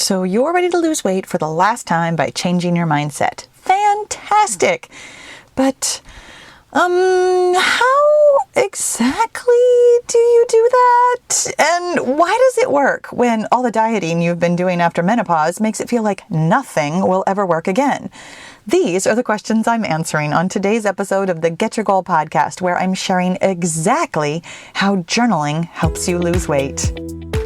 So you're ready to lose weight for the last time by changing your mindset. Fantastic! But, how exactly do you do that? And why does it work when all the dieting you've been doing after menopause makes it feel like nothing will ever work again? These are the questions I'm answering on today's episode of the Get Your Goal podcast, where I'm sharing exactly how journaling helps you lose weight.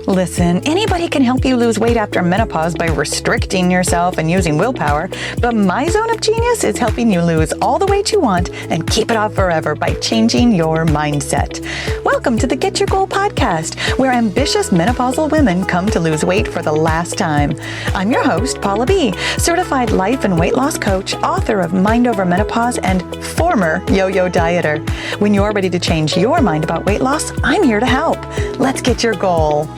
Listen, anybody can help you lose weight after menopause by restricting yourself and using willpower, but my zone of genius is helping you lose all the weight you want and keep it off forever by changing your mindset. Welcome to the Get Your Goal podcast, where ambitious menopausal women come to lose weight for the last time. I'm your host, Paula B., certified life and weight loss coach, author of Mind Over Menopause, and former yo-yo dieter. When you're ready to change your mind about weight loss, I'm here to help. Let's get your goal.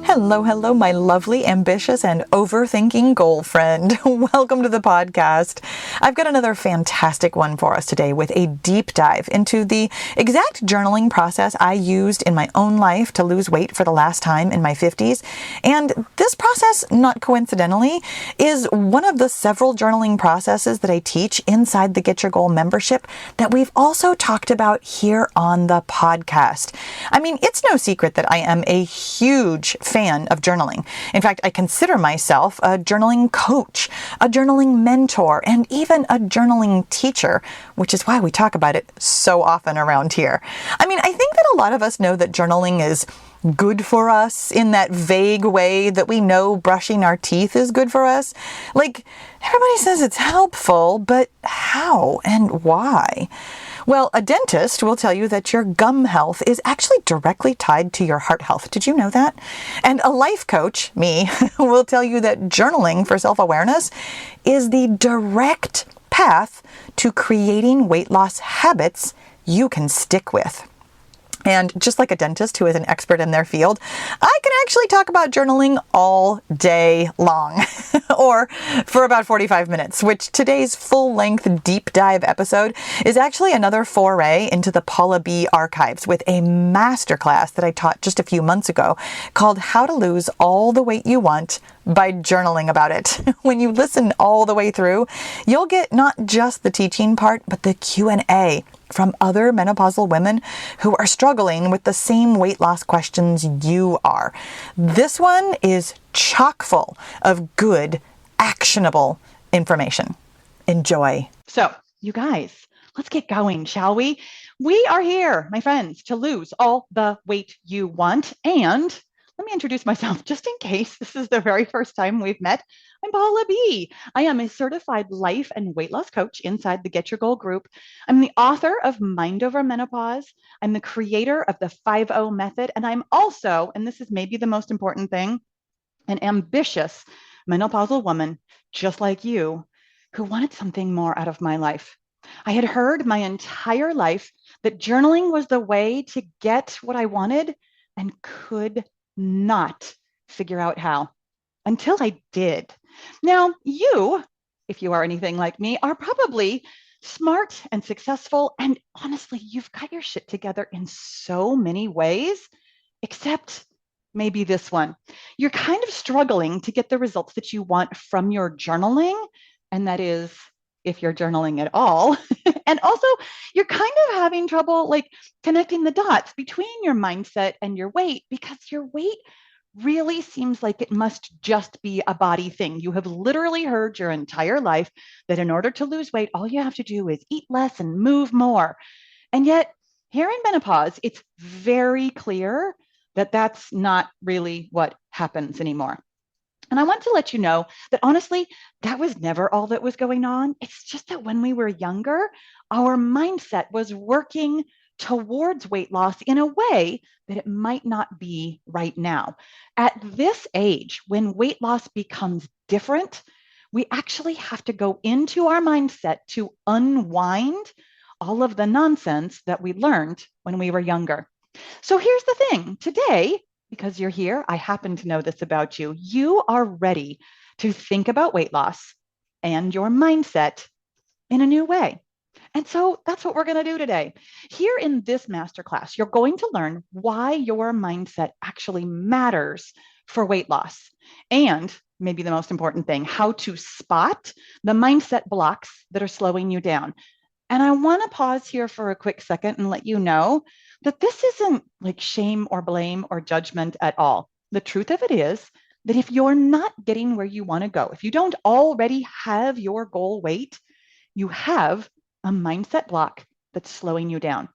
Hello, my lovely, ambitious, and overthinking goal friend. Welcome to the podcast. I've got another fantastic one for us today with a deep dive into the exact journaling process I used in my own life to lose weight for the last time in my 50s. And this process, not coincidentally, is one of the several journaling processes that I teach inside the Get Your Goal membership that we've also talked about here on the podcast. I mean, it's no secret that I am a huge fan of journaling. In fact, I consider myself a journaling coach, a journaling mentor, and even a journaling teacher, which is why we talk about it so often around here. I mean, I think that a lot of us know that journaling is good for us in that vague way that we know brushing our teeth is good for us. Like, everybody says it's helpful, but how and why? Well, a dentist will tell you that your gum health is actually directly tied to your heart health. Did you know that? And a life coach, me, will tell you that journaling for self-awareness is the direct path to creating weight loss habits you can stick with. And just like a dentist who is an expert in their field, I can actually talk about journaling all day long, or for about 45 minutes, which today's full-length deep dive episode is actually another foray into the Paula B. archives with a masterclass that I taught just a few months ago called How to Lose All the Weight You Want by Journaling About It. When you listen all the way through, you'll get not just the teaching part, but the Q&A from other menopausal women who are struggling with the same weight loss questions you are. This one is chock full of good, actionable information. Enjoy. So, you guys, let's get going, shall we? We are here, my friends, to lose all the weight you want. And let me introduce myself just in case this is the very first time we've met. I'm Paula B. I am a certified life and weight loss coach inside the Get Your Goal group. I'm the author of Mind Over Menopause. I'm the creator of the 5-0 method. And I'm also, and this is maybe the most important thing, an ambitious menopausal woman, just like you, who wanted something more out of my life. I had heard my entire life that journaling was the way to get what I wanted and could not figure out how until I did. Now, you, if you are anything like me, are probably smart and successful. And honestly, you've got your shit together in so many ways, except maybe this one. You're kind of struggling to get the results that you want from your journaling. And that is if you're journaling at all. And also, you're kind of having trouble like connecting the dots between your mindset and your weight, because your weight really seems like it must just be a body thing. You have literally heard your entire life that in order to lose weight, all you have to do is eat less and move more. And yet, here in menopause, it's very clear that that's not really what happens anymore. And I want to let you know that honestly, that was never all that was going on. It's just that when we were younger, our mindset was working towards weight loss in a way that it might not be right now. At this age, when weight loss becomes different, we actually have to go into our mindset to unwind all of the nonsense that we learned when we were younger. So here's the thing. Today, because you're here, I happen to know this about you. You are ready to think about weight loss and your mindset in a new way. And so that's what we're going to do today. Here in this masterclass, you're going to learn why your mindset actually matters for weight loss. And maybe the most important thing, how to spot the mindset blocks that are slowing you down. And I want to pause here for a quick second and let you know that this isn't like shame or blame or judgment at all. The truth of it is that if you're not getting where you want to go, if you don't already have your goal weight, you have a mindset block that's slowing you down.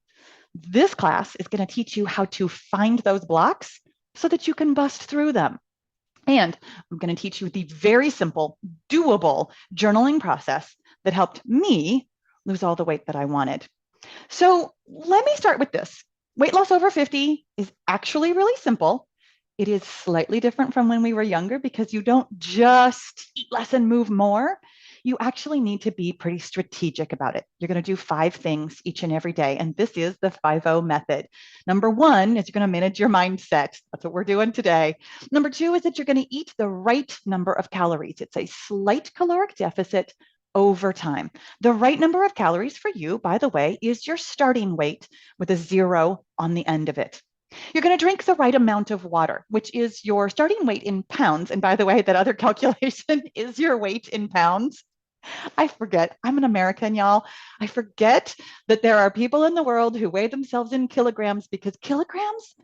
This class is going to teach you how to find those blocks so that you can bust through them. And I'm going to teach you the very simple, doable journaling process that helped me lose all the weight that I wanted. So let me start with this. Weight loss over 50 is actually really simple. It is slightly different from when we were younger because you don't just eat less and move more. You actually need to be pretty strategic about it. You're going to do 5 things each and every day. And this is the 5-0 method. Number 1 is you're going to manage your mindset. That's what we're doing today. Number 2 is that you're going to eat the right number of calories. It's a slight caloric deficit over time. The right number of calories for you, by the way, is your starting weight with a 0 on the end of it. You're going to drink the right amount of water, which is your starting weight in pounds. And by the way, that other calculation is your weight in pounds. I forget. I'm an American, y'all. I forget that there are people in the world who weigh themselves in kilograms because kilograms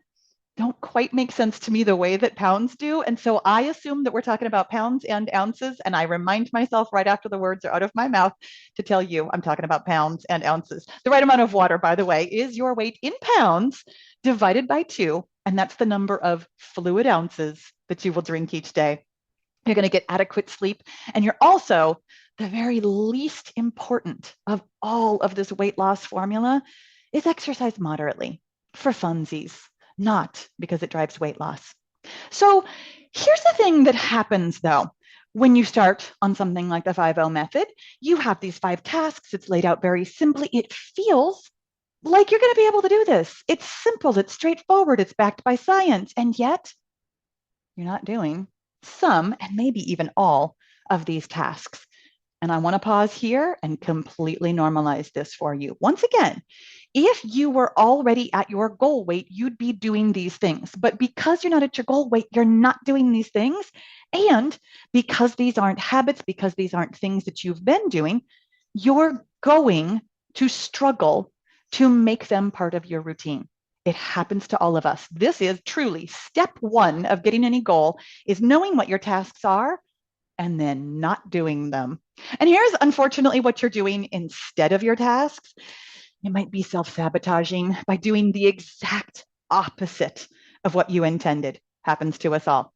don't quite make sense to me the way that pounds do. And so I assume that we're talking about pounds and ounces. And I remind myself right after the words are out of my mouth to tell you I'm talking about pounds and ounces. The right amount of water, by the way, is your weight in pounds divided by 2. And that's the number of fluid ounces that you will drink each day. You're going to get adequate sleep. And you're also the very least important of all of this weight loss formula is exercise moderately for funsies, not because it drives weight loss. So here's the thing that happens though. When you start on something like the 5-0 method, you have these 5 tasks. It's laid out very simply. It feels like you're going to be able to do this. It's simple. It's straightforward. It's backed by science. And yet you're not doing some and maybe even all of these tasks. And I want to pause here and completely normalize this for you. Once again, if you were already at your goal weight, you'd be doing these things. But because you're not at your goal weight, you're not doing these things. And because these aren't habits, because these aren't things that you've been doing, you're going to struggle to make them part of your routine. It happens to all of us. This is truly step 1 of getting any goal is knowing what your tasks are and then not doing them. And here's unfortunately what you're doing instead of your tasks. You might be self-sabotaging by doing the exact opposite of what you intended. Happens to us all.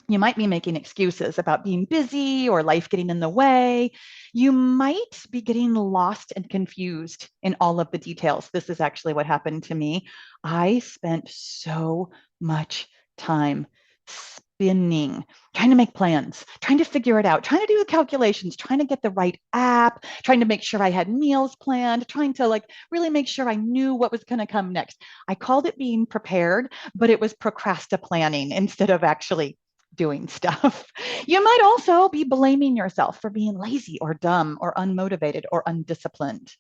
You might be making excuses about being busy or life getting in the way. You might be getting lost and confused in all of the details. This is actually what happened to me. I spent so much time spinning, trying to make plans, trying to figure it out, trying to do the calculations, trying to get the right app, trying to make sure I had meals planned, trying to like really make sure I knew what was going to come next. I called it being prepared, but it was procrastinating instead of actually doing stuff. You might also be blaming yourself for being lazy or dumb or unmotivated or undisciplined.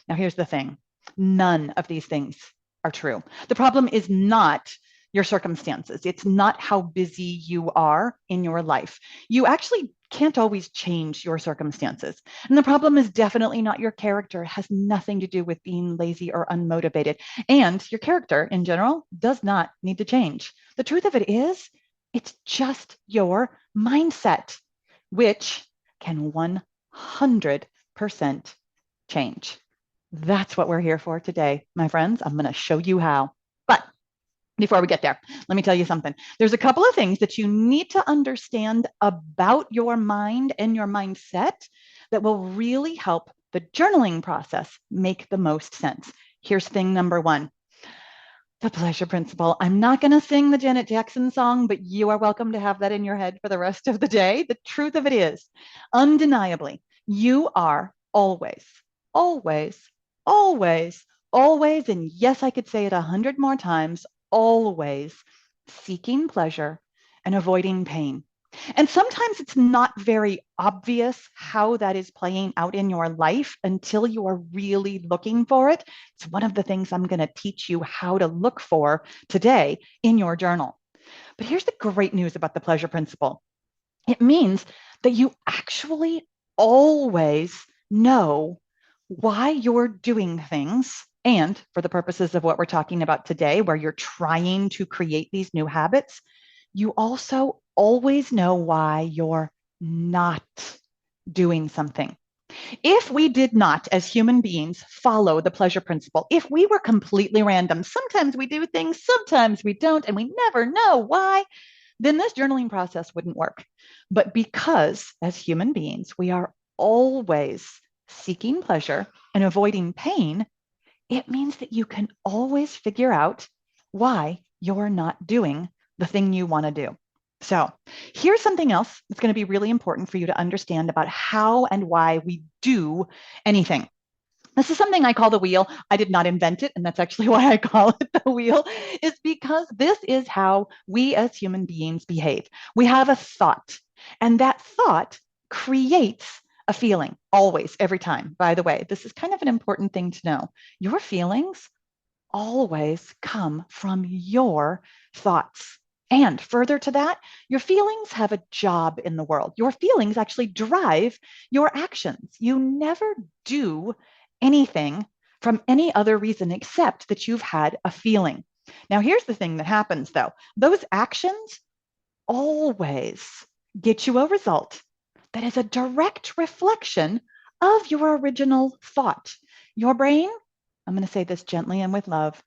Now, here's the thing. None of these things are true. The problem is not your circumstances. It's not how busy you are in your life. You actually can't always change your circumstances. And the problem is definitely not your character. It has nothing to do with being lazy or unmotivated. And your character in general does not need to change. The truth of it is, it's just your mindset, which can 100% change. That's what we're here for today, my friends. I'm going to show you how. But before we get there, let me tell you something. There's a couple of things that you need to understand about your mind and your mindset that will really help the journaling process make the most sense. Here's thing number 1. The pleasure principle. I'm not going to sing the Janet Jackson song, but you are welcome to have that in your head for the rest of the day. The truth of it is, undeniably, you are always, always, always, always, and yes, I could say it 100 more times, always seeking pleasure and avoiding pain. And sometimes it's not very obvious how that is playing out in your life until you are really looking for it. It's one of the things I'm going to teach you how to look for today in your journal. But here's the great news about the pleasure principle. It means that you actually always know why you're doing things. And for the purposes of what we're talking about today, where you're trying to create these new habits, you also always know why you're not doing something. If we did not, as human beings, follow the pleasure principle, if we were completely random, sometimes we do things, sometimes we don't, and we never know why, then this journaling process wouldn't work. But because as human beings, we are always seeking pleasure and avoiding pain, it means that you can always figure out why you're not doing the thing you want to do. So, here's something else that's going to be really important for you to understand about how and why we do anything. This is something I call the wheel. I did not invent it, and that's actually why I call it the wheel, is because this is how we as human beings behave. We have a thought, and that thought creates a feeling always, every time. By the way, this is kind of an important thing to know. Your feelings always come from your thoughts. And further to that, your feelings have a job in the world. Your feelings actually drive your actions. You never do anything from any other reason except that you've had a feeling. Now, here's the thing that happens though, those actions always get you a result that is a direct reflection of your original thought. Your brain, I'm going to say this gently and with love,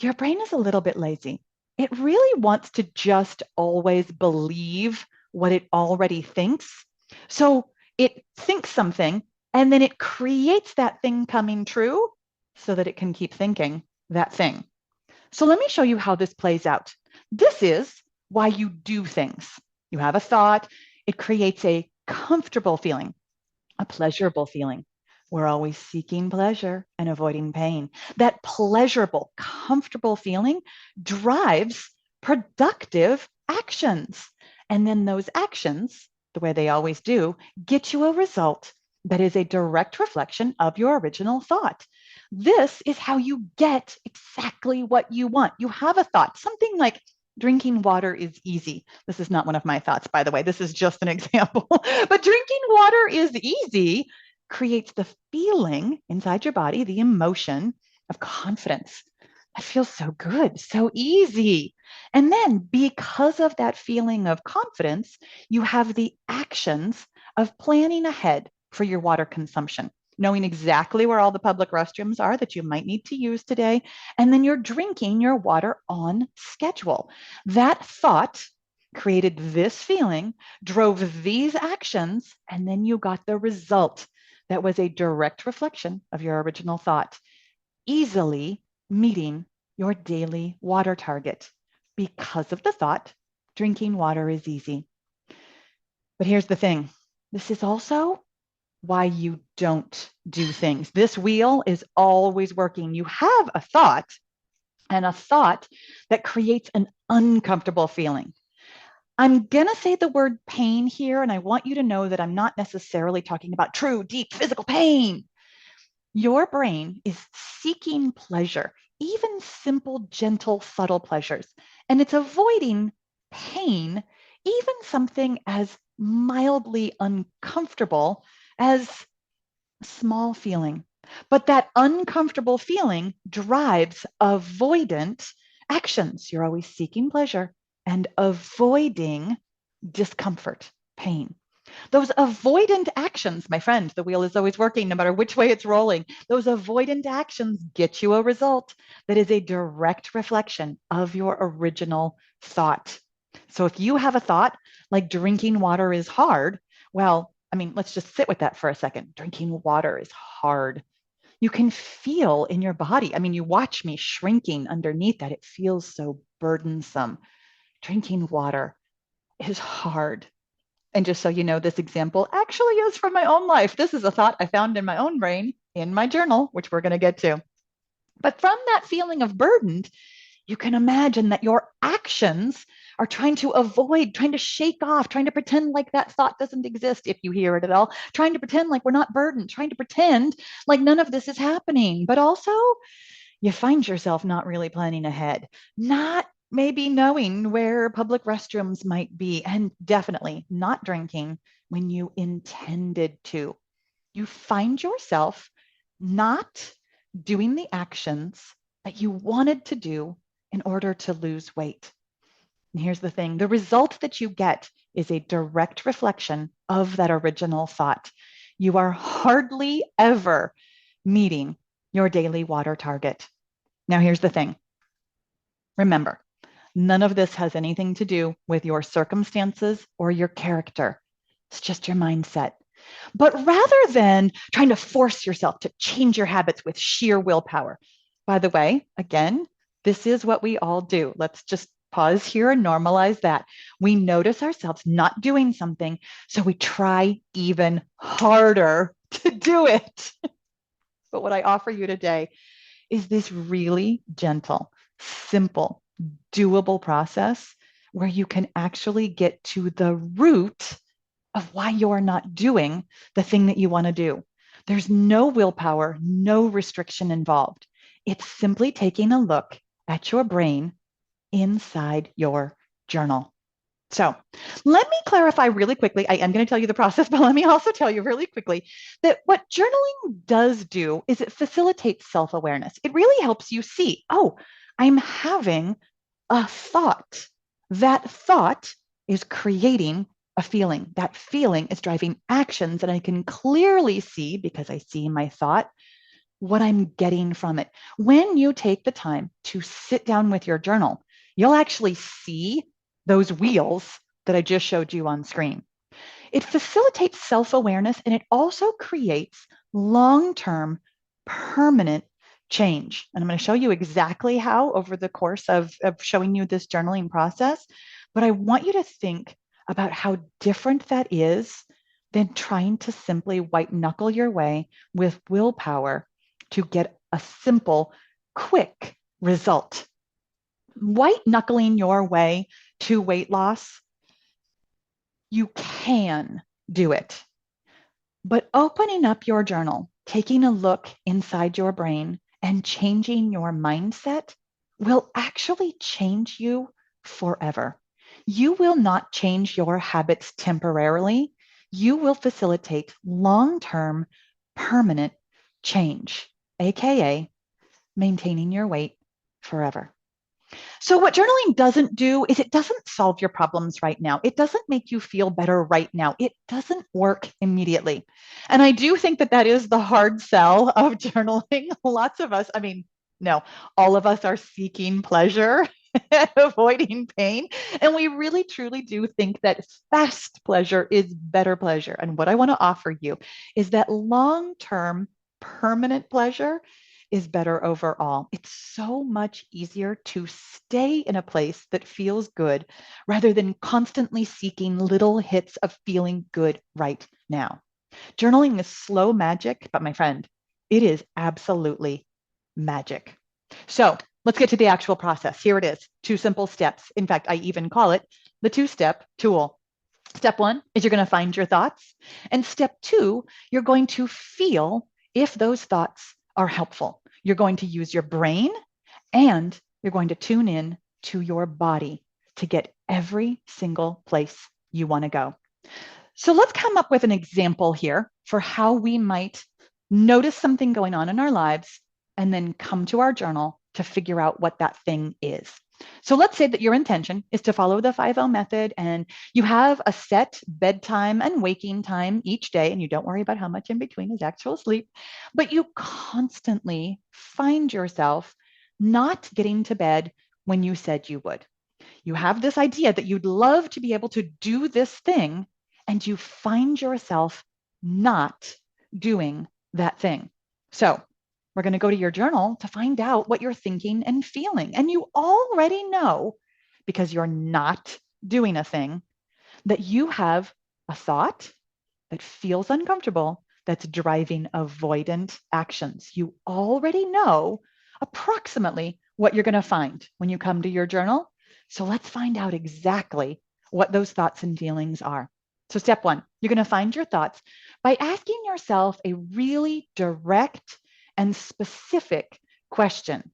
your brain is a little bit lazy. It really wants to just always believe what it already thinks. So it thinks something and then it creates that thing coming true so that it can keep thinking that thing. So let me show you how this plays out. This is why you do things. You have a thought, it creates a comfortable feeling, a pleasurable feeling. We're always seeking pleasure and avoiding pain. That pleasurable, comfortable feeling drives productive actions. And then those actions, the way they always do, get you a result that is a direct reflection of your original thought. This is how you get exactly what you want. You have a thought, something like drinking water is easy. This is not one of my thoughts, by the way. This is just an example. But drinking water is easy creates the feeling inside your body, the emotion of confidence. That feels so good, so easy. And then, because of that feeling of confidence, you have the actions of planning ahead for your water consumption, knowing exactly where all the public restrooms are that you might need to use today. And then you're drinking your water on schedule. That thought created this feeling, drove these actions, and then you got the result that was a direct reflection of your original thought, easily meeting your daily water target because of the thought, drinking water is easy. But here's the thing, this is also why you don't do things. This wheel is always working. You have a thought, and a thought that creates an uncomfortable feeling. I'm going to say the word pain here, and I want you to know that I'm not necessarily talking about true, deep physical pain. Your brain is seeking pleasure, even simple, gentle, subtle pleasures, and it's avoiding pain, even something as mildly uncomfortable as a small feeling. But that uncomfortable feeling drives avoidant actions. You're always seeking pleasure and avoiding discomfort, pain. Those avoidant actions, my friend, the wheel is always working no matter which way it's rolling. Those avoidant actions get you a result that is a direct reflection of your original thought. So if you have a thought like drinking water is hard, well, I mean, let's just sit with that for a second. Drinking water is hard. You can feel in your body. I mean, you watch me shrinking underneath that. It feels so burdensome. Drinking water is hard. And just so you know, this example actually is from my own life. This is a thought I found in my own brain in my journal, which we're going to get to. But from that feeling of burdened, you can imagine that your actions are trying to avoid, trying to shake off, trying to pretend like that thought doesn't exist if you hear it at all, trying to pretend like we're not burdened, trying to pretend like none of this is happening. But also, you find yourself not really planning ahead, not maybe knowing where public restrooms might be, and definitely not drinking when you intended to. You find yourself not doing the actions that you wanted to do in order to lose weight. And here's the thing, the result that you get is a direct reflection of that original thought. You are hardly ever meeting your daily water target. Now, here's the thing. Remember, none of this has anything to do with your circumstances or your character. It's just your mindset. But rather than trying to force yourself to change your habits with sheer willpower, by the way, again, this is what we all do. Let's just pause here and normalize that. We notice ourselves not doing something, so we try even harder to do it. But what I offer you today is this really gentle, simple, doable process where you can actually get to the root of why you're not doing the thing that you want to do. There's no willpower, no restriction involved. It's simply taking a look at your brain inside your journal. So let me clarify really quickly. I am going to tell you the process, but let me also tell you really quickly that what journaling does do is it facilitates self-awareness. It really helps you see, oh, I'm having a thought. That thought is creating a feeling. That feeling is driving actions, and I can clearly see, because I see my thought, what I'm getting from it. When you take the time to sit down with your journal, you'll actually see those wheels that I just showed you on screen. It facilitates self-awareness, and it also creates long-term, permanent change. And I'm going to show you exactly how over the course of showing you this journaling process. But I want you to think about how different that is than trying to simply white knuckle your way with willpower to get a simple, quick result. White knuckling your way to weight loss, you can do it. But opening up your journal, taking a look inside your brain, and changing your mindset will actually change you forever. You will not change your habits temporarily. You will facilitate long-term, permanent change, AKA maintaining your weight forever. So, what journaling doesn't do is it doesn't solve your problems right now. It doesn't make you feel better right now. It doesn't work immediately. And I do think that that is the hard sell of journaling. Lots of us, I mean, no, all of us are seeking pleasure and avoiding pain. And we really, truly do think that fast pleasure is better pleasure. And what I want to offer you is that long term, permanent pleasure is better overall. It's so much easier to stay in a place that feels good rather than constantly seeking little hits of feeling good right now. Journaling is slow magic, but my friend, it is absolutely magic. So let's get to the actual process. Here it is, 2 simple steps. In fact, I even call it the 2-step tool. Step 1 is you're going to find your thoughts. And step 2, you're going to feel if those thoughts are helpful. You're going to use your brain and you're going to tune in to your body to get every single place you want to go. So let's come up with an example here for how we might notice something going on in our lives and then come to our journal to figure out what that thing is. So let's say that your intention is to follow the 5-0 method and you have a set bedtime and waking time each day, and you don't worry about how much in between is actual sleep, but you constantly find yourself not getting to bed when you said you would. You have this idea that you'd love to be able to do this thing, and you find yourself not doing that thing. So we're going to go to your journal to find out what you're thinking and feeling. And you already know, because you're not doing a thing, that you have a thought that feels uncomfortable that's driving avoidant actions. You already know approximately what you're going to find when you come to your journal. So let's find out exactly what those thoughts and feelings are. So step 1, you're going to find your thoughts by asking yourself a really direct and specific question.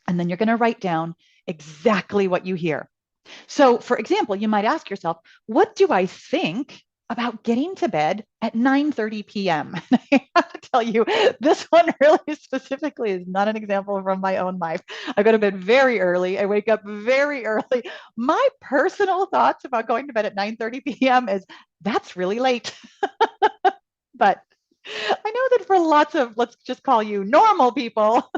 And then you're going to write down exactly what you hear. So, for example, you might ask yourself, what do I think about getting to bed at 9:30 p.m.? I have to tell you, this one really specifically is not an example from my own life. I go to bed very early. I wake up very early. My personal thoughts about going to bed at 9:30 p.m. is that's really late. But I know that for lots of, let's just call you normal people,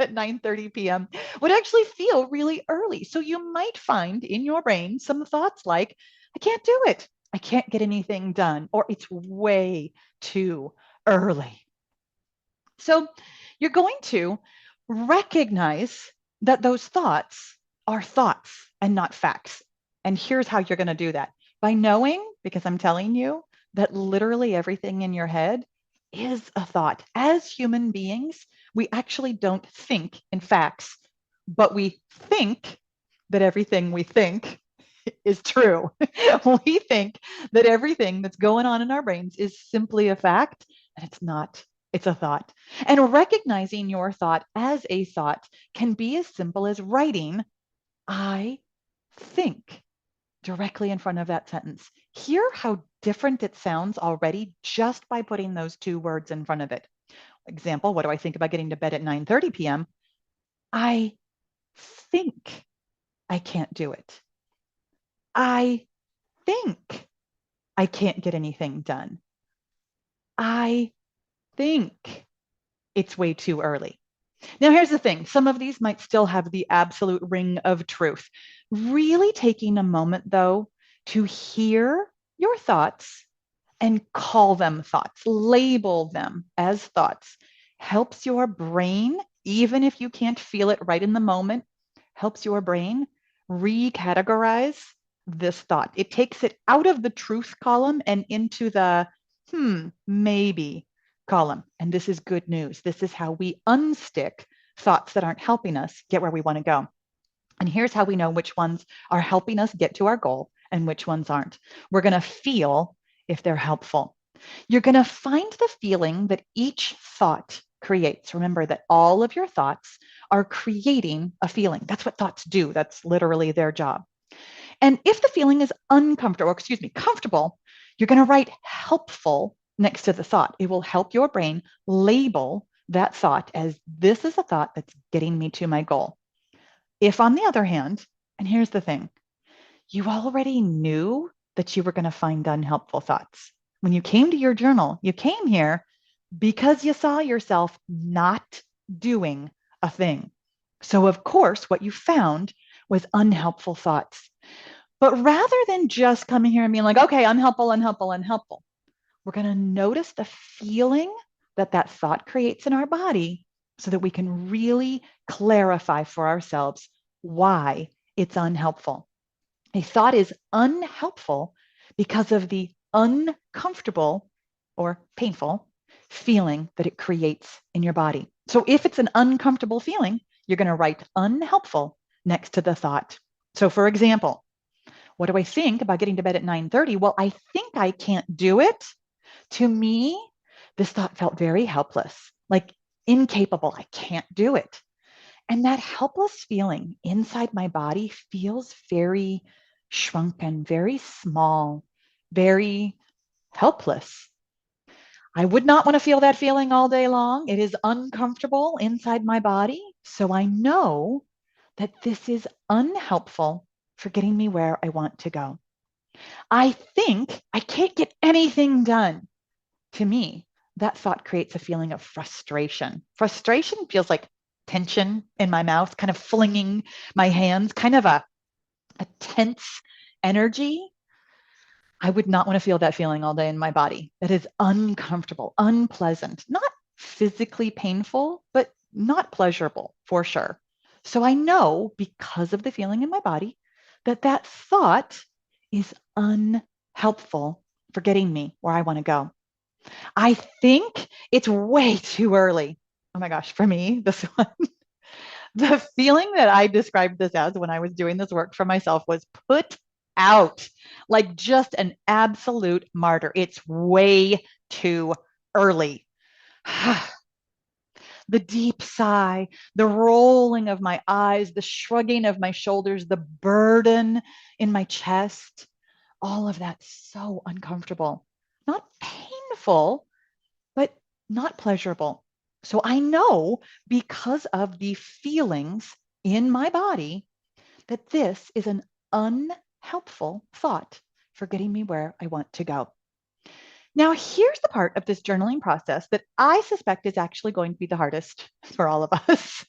at 9:30 p.m. would actually feel really early. So you might find in your brain some thoughts like, I can't do it. I can't get anything done, or it's way too early. So you're going to recognize that those thoughts are thoughts and not facts. And here's how you're going to do that by knowing, because I'm telling you, that literally everything in your head is a thought. As human beings, we actually don't think in facts, but we think that everything we think is true. We think that everything that's going on in our brains is simply a fact, and it's not. It's a thought. And recognizing your thought as a thought can be as simple as writing, I think, directly in front of that sentence. Hear how different it sounds already just by putting those two words in front of it. Example, what do I think about getting to bed at 9:30 p.m.? I think I can't do it. I think I can't get anything done. I think it's way too early. Now, here's the thing. Some of these might still have the absolute ring of truth. Really taking a moment, though, to hear your thoughts and call them thoughts, label them as thoughts, helps your brain, even if you can't feel it right in the moment, helps your brain recategorize this thought. It takes it out of the truth column and into the maybe column. And this is good news. This is how we unstick thoughts that aren't helping us get where we want to go. And here's how we know which ones are helping us get to our goal and which ones aren't. We're going to feel if they're helpful. You're going to find the feeling that each thought creates. Remember that all of your thoughts are creating a feeling. That's what thoughts do. That's literally their job. And if the feeling is uncomfortable, or excuse me, comfortable, you're going to write helpful next to the thought. It will help your brain label that thought as this is a thought that's getting me to my goal. If, on the other hand, and here's the thing, you already knew that you were going to find unhelpful thoughts. When you came to your journal, you came here because you saw yourself not doing a thing. So, of course, what you found was unhelpful thoughts. But rather than just coming here and being like, okay, unhelpful, unhelpful, unhelpful, we're going to notice the feeling that that thought creates in our body so that we can really clarify for ourselves why it's unhelpful. A thought is unhelpful because of the uncomfortable or painful feeling that it creates in your body. So if it's an uncomfortable feeling, you're going to write unhelpful next to the thought. So for example, what do I think about getting to bed at 9:30? Well, I think I can't do it. To me, this thought felt very helpless, like incapable. I can't do it. And that helpless feeling inside my body feels very shrunken, very small, very helpless. I would not want to feel that feeling all day long. It is uncomfortable inside my body. So I know that this is unhelpful for getting me where I want to go. I think I can't get anything done. To me, that thought creates a feeling of frustration. Frustration feels like tension in my mouth, kind of flinging my hands, kind of a tense energy. I would not want to feel that feeling all day in my body. That is uncomfortable, unpleasant, not physically painful, but not pleasurable for sure. So I know because of the feeling in my body that that thought is unhelpful for getting me where I want to go. I think it's way too early. Oh my gosh, for me, this one, the feeling that I described this as when I was doing this work for myself was put out, like just an absolute martyr. It's way too early. the deep sigh, the rolling of my eyes, the shrugging of my shoulders, the burden in my chest, all of that so uncomfortable, not painful, but not pleasurable. So I know because of the feelings in my body that this is an unhelpful thought for getting me where I want to go. Now, here's the part of this journaling process that I suspect is actually going to be the hardest for all of us.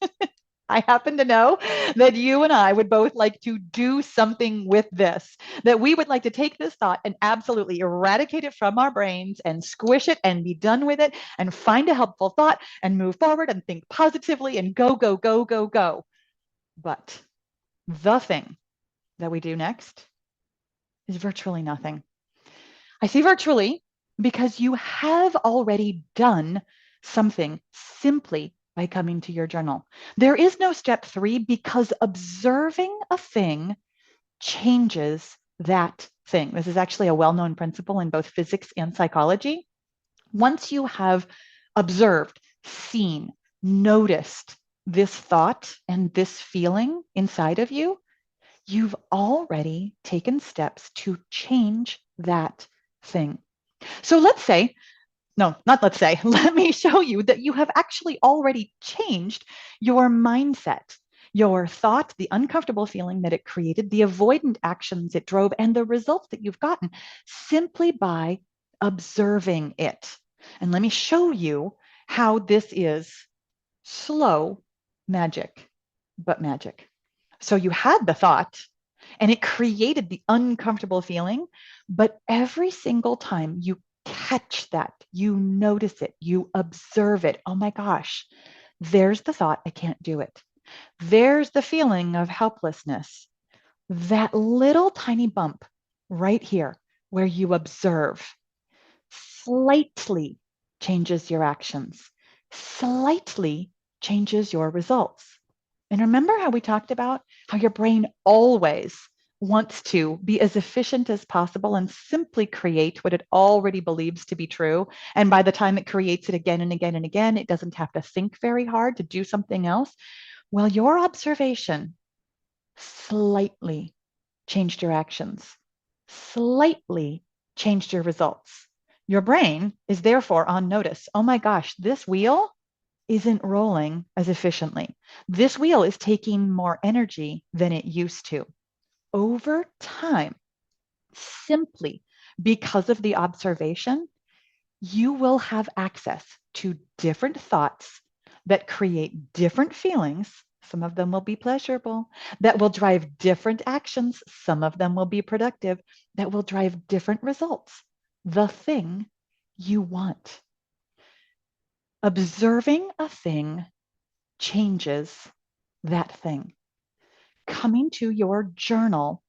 I happen to know that you and I would both like to do something with this, that we would like to take this thought and absolutely eradicate it from our brains and squish it and be done with it and find a helpful thought and move forward and think positively and go, go, go, go, go. But the thing that we do next is virtually nothing. I say virtually because you have already done something simply by coming to your journal. There is no step 3 because observing a thing changes that thing. This is actually a well-known principle in both physics and psychology. Once you have observed, seen, noticed this thought and this feeling inside of you, you've already taken steps to change that thing. So let's say, no, not let's say, let me show you that you have actually already changed your mindset, your thought, the uncomfortable feeling that it created, the avoidant actions it drove, and the results that you've gotten simply by observing it. And let me show you how this is slow magic, but magic. So you had the thought and it created the uncomfortable feeling, but every single time you catch that, you notice it, you observe it. Oh my gosh, there's the thought, I can't do it. There's the feeling of helplessness. That little tiny bump right here where you observe slightly changes your actions, slightly changes your results. And remember how we talked about how your brain always wants to be as efficient as possible and simply create what it already believes to be true. And by the time it creates it again and again and again, it doesn't have to think very hard to do something else. Well, your observation slightly changed your actions, slightly changed your results. Your brain is therefore on notice. Oh my gosh, this wheel isn't rolling as efficiently. This wheel is taking more energy than it used to. Over time, simply because of the observation, you will have access to different thoughts that create different feelings. Some of them will be pleasurable, that will drive different actions. Some of them will be productive, that will drive different results. The thing you want. Observing a thing changes that thing. Coming to your journal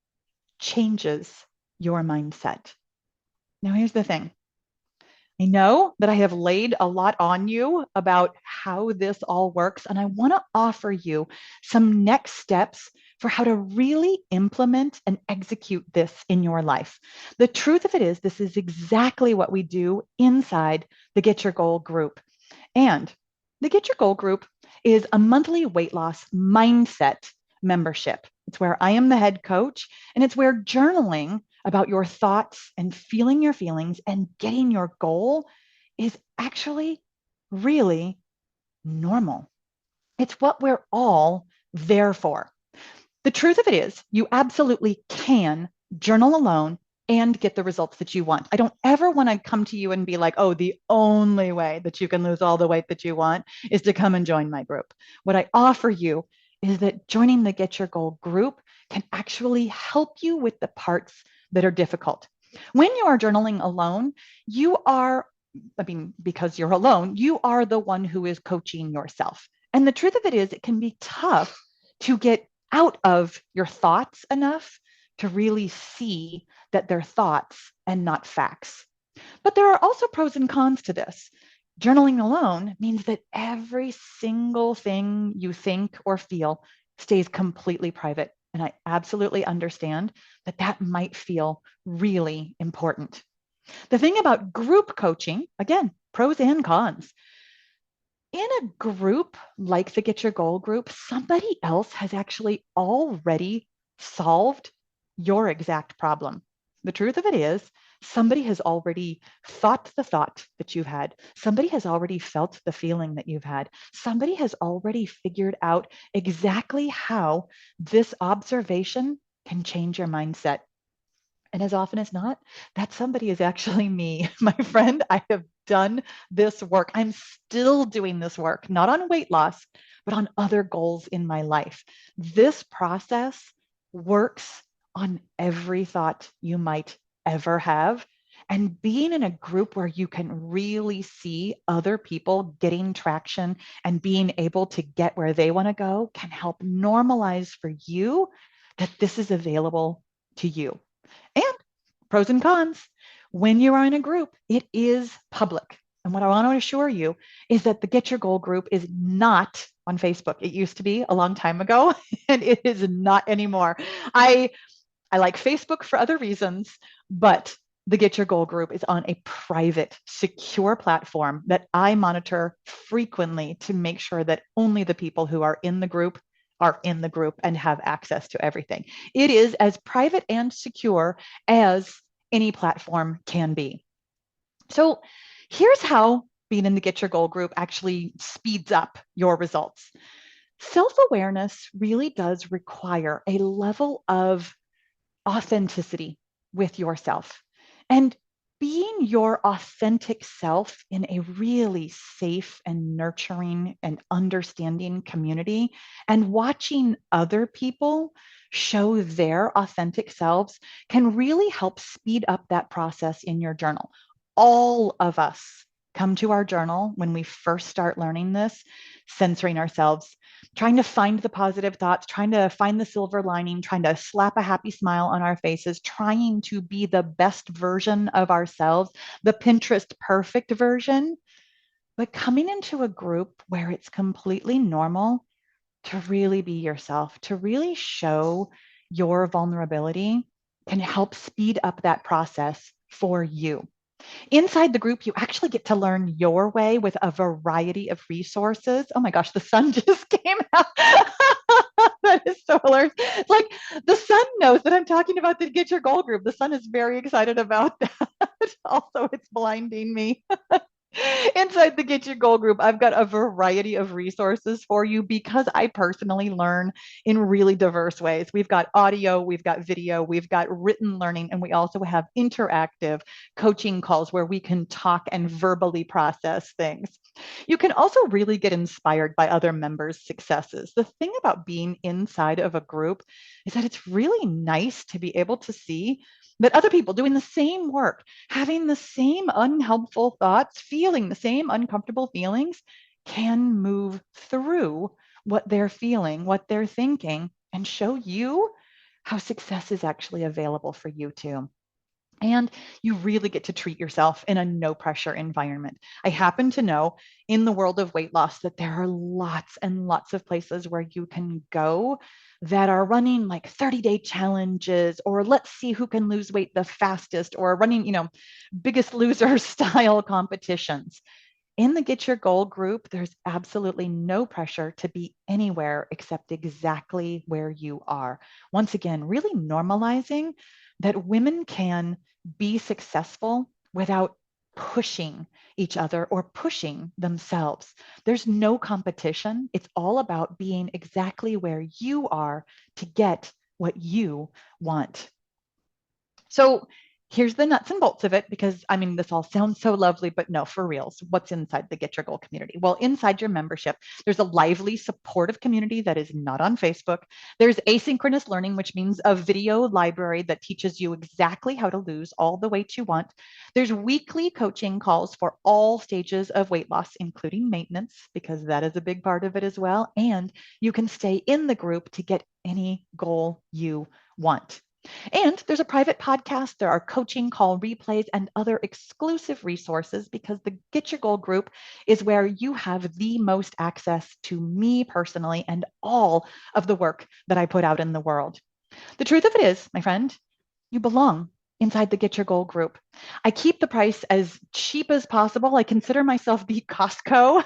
changes your mindset. Now, here's the thing. I know that I have laid a lot on you about how this all works, and I want to offer you some next steps for how to really implement and execute this in your life. The truth of it is, this is exactly what we do inside the Get Your Goal group. And the Get Your Goal group is a monthly weight loss mindset membership. It's where I am the head coach, and it's where journaling about your thoughts and feeling your feelings and getting your goal is actually really normal. It's what we're all there for. The truth of it is, you absolutely can journal alone and get the results that you want. I don't ever want to come to you and be like, oh, the only way that you can lose all the weight that you want is to come and join my group. What I offer you is that joining the Get Your Goal group can actually help you with the parts that are difficult. When you are journaling alone, you are, because you're alone, you are the one who is coaching yourself. And the truth of it is, it can be tough to get out of your thoughts enough to really see that they're thoughts and not facts. But there are also pros and cons to this. Journaling alone means that every single thing you think or feel stays completely private. And I absolutely understand that that might feel really important. The thing about group coaching, again, pros and cons, in a group like the Get Your Goal group, somebody else has actually already solved your exact problem. The truth of it is, somebody has already thought the thought that you've had. Somebody has already felt the feeling that you've had. Somebody has already figured out exactly how this observation can change your mindset. And as often as not, that somebody is actually me. My friend, I have done this work. I'm still doing this work, not on weight loss, but on other goals in my life. This process works on every thought you might ever have. And being in a group where you can really see other people getting traction and being able to get where they want to go can help normalize for you that this is available to you. And pros and cons, when you are in a group, it is public. And what I want to assure you is that the Get Your Goal group is not on Facebook. It used to be a long time ago, and it is not anymore. I I like Facebook for other reasons, but the Get Your Goal group is on a private, secure platform that I monitor frequently to make sure that only the people who are in the group and have access to everything. It is as private and secure as any platform can be. So here's how being in the Get Your Goal group actually speeds up your results. Self-awareness really does require a level of authenticity with yourself and being your authentic self in a really safe and nurturing and understanding community and watching other people show their authentic selves can really help speed up that process in your journal. All of us come to our journal when we first start learning this, censoring ourselves, trying to find the positive thoughts, trying to find the silver lining, trying to slap a happy smile on our faces, trying to be the best version of ourselves, the Pinterest perfect version. But coming into a group where it's completely normal to really be yourself, to really show your vulnerability, can help speed up that process for you. Inside the group, you actually get to learn your way with a variety of resources. Oh my gosh, the sun just came out. That is so hilarious. It's like the sun knows that I'm talking about the Get Your Goal group. The sun is very excited about that. Also, it's blinding me. Inside the Get Your Goal group, I've got a variety of resources for you because I personally learn in really diverse ways. We've got audio, we've got video, we've got written learning, and we also have interactive coaching calls where we can talk and verbally process things. You can also really get inspired by other members' successes. The thing about being inside of a group is that it's really nice to be able to see that other people doing the same work, having the same unhelpful thoughts, feeling the same uncomfortable feelings, can move through what they're feeling, what they're thinking, and show you how success is actually available for you too. And you really get to treat yourself in a no pressure environment. I happen to know in the world of weight loss that there are lots and lots of places where you can go that are running like 30-day challenges, or let's see who can lose weight the fastest, or running, biggest loser style competitions. In the Get Your Goal group, there's absolutely no pressure to be anywhere except exactly where you are. Once again, really normalizing that women can be successful without pushing each other or pushing themselves. There's no competition. It's all about being exactly where you are to get what you want. So here's the nuts and bolts of it, because I mean, this all sounds so lovely, but no, for reals, what's inside the Get Your Goal community? Well, inside your membership, there's a lively, supportive community that is not on Facebook. There's asynchronous learning, which means a video library that teaches you exactly how to lose all the weight you want. There's weekly coaching calls for all stages of weight loss, including maintenance, because that is a big part of it as well. And you can stay in the group to get any goal you want. And there's a private podcast, there are coaching call replays and other exclusive resources, because the Get Your Goal group is where you have the most access to me personally and all of the work that I put out in the world. The truth of it is, my friend, you belong. inside the Get Your Goal group. I keep the price as cheap as possible. I consider myself the Costco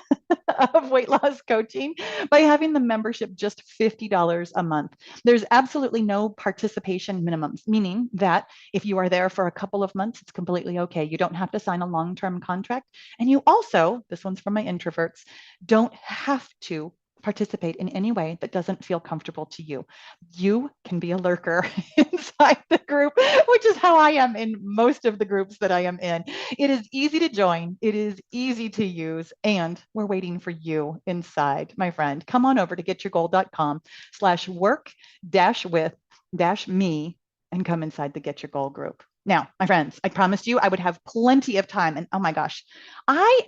of weight loss coaching by having the membership just $50 a month. There's absolutely no participation minimums, meaning that if you are there for a couple of months, it's completely okay. You don't have to sign a long-term contract. And you also, this one's for my introverts, don't have to participate in any way that doesn't feel comfortable to you. You can be a lurker inside the group, which is how I am in most of the groups that I am in. It is easy to join, it is easy to use, and we're waiting for you inside, my friend. Come on over to getyourgoal.com/work-with-me and come inside the Get Your Goal group. Now, my friends, I promised you I would have plenty of time. And oh my gosh, I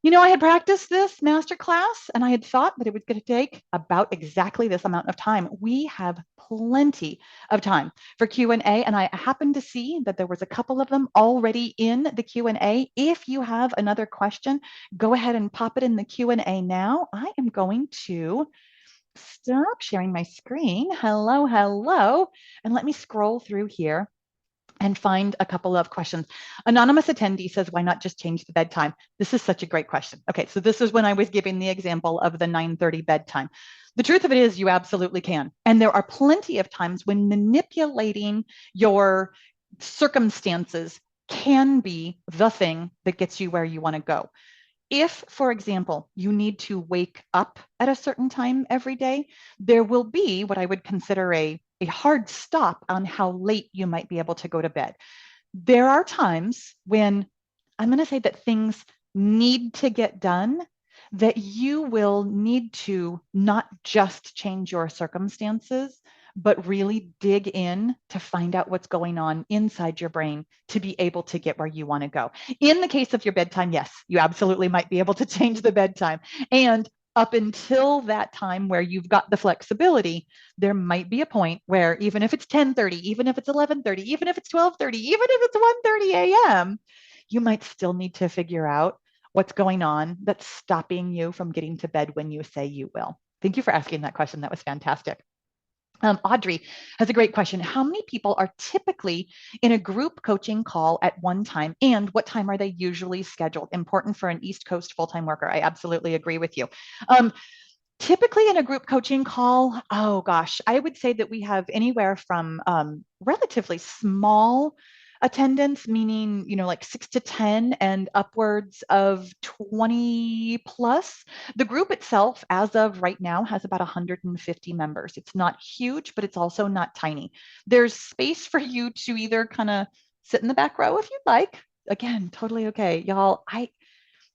I had practiced this masterclass and I had thought that it was going to take about exactly this amount of time. We have plenty of time for Q&A, and I happened to see that there was a couple of them already in the Q&A. If you have another question, go ahead and pop it in the Q&A now. I am going to stop sharing my screen. Hello, hello. And let me scroll through here and find a couple of questions. Anonymous attendee says, why not just change the bedtime? This is such a great question. Okay, so this is when I was giving the example of the 9:30 bedtime. The truth of it is you absolutely can. And there are plenty of times when manipulating your circumstances can be the thing that gets you where you want to go. If, for example, you need to wake up at a certain time every day, there will be what I would consider a hard stop on how late you might be able to go to bed. There are times when I'm going to say that things need to get done, that you will need to not just change your circumstances, but really dig in to find out what's going on inside your brain to be able to get where you want to go. In the case of your bedtime, yes, you absolutely might be able to change the bedtime. And up until that time where you've got the flexibility, there might be a point where even if it's 10:30, even if it's 11:30, even if it's 12:30, even if it's 1:30 a.m., you might still need to figure out what's going on that's stopping you from getting to bed when you say you will. Thank you for asking that question. That was fantastic. Audrey has a great question. How many people are typically in a group coaching call at one time, and what time are they usually scheduled? Important for an East Coast full-time worker. I absolutely agree with you. Typically in a group coaching call, oh gosh, I would say that we have anywhere from relatively small attendance, meaning, like 6 to 10 and upwards of 20 plus. The group itself, as of right now, has about 150 members. It's not huge, but it's also not tiny. There's space for you to either kind of sit in the back row if you'd like. Again, totally okay. Y'all, I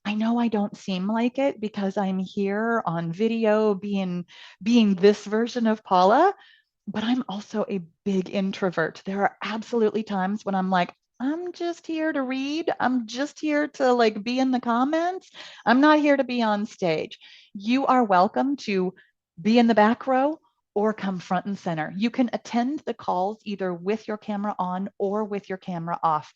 know I don't seem like it because I'm here on video being this version of Paula, but I'm also a big introvert. There are absolutely times when I'm like, I'm just here to read. I'm just here to be in the comments. I'm not here to be on stage. You are welcome to be in the back row or come front and center. You can attend the calls either with your camera on or with your camera off.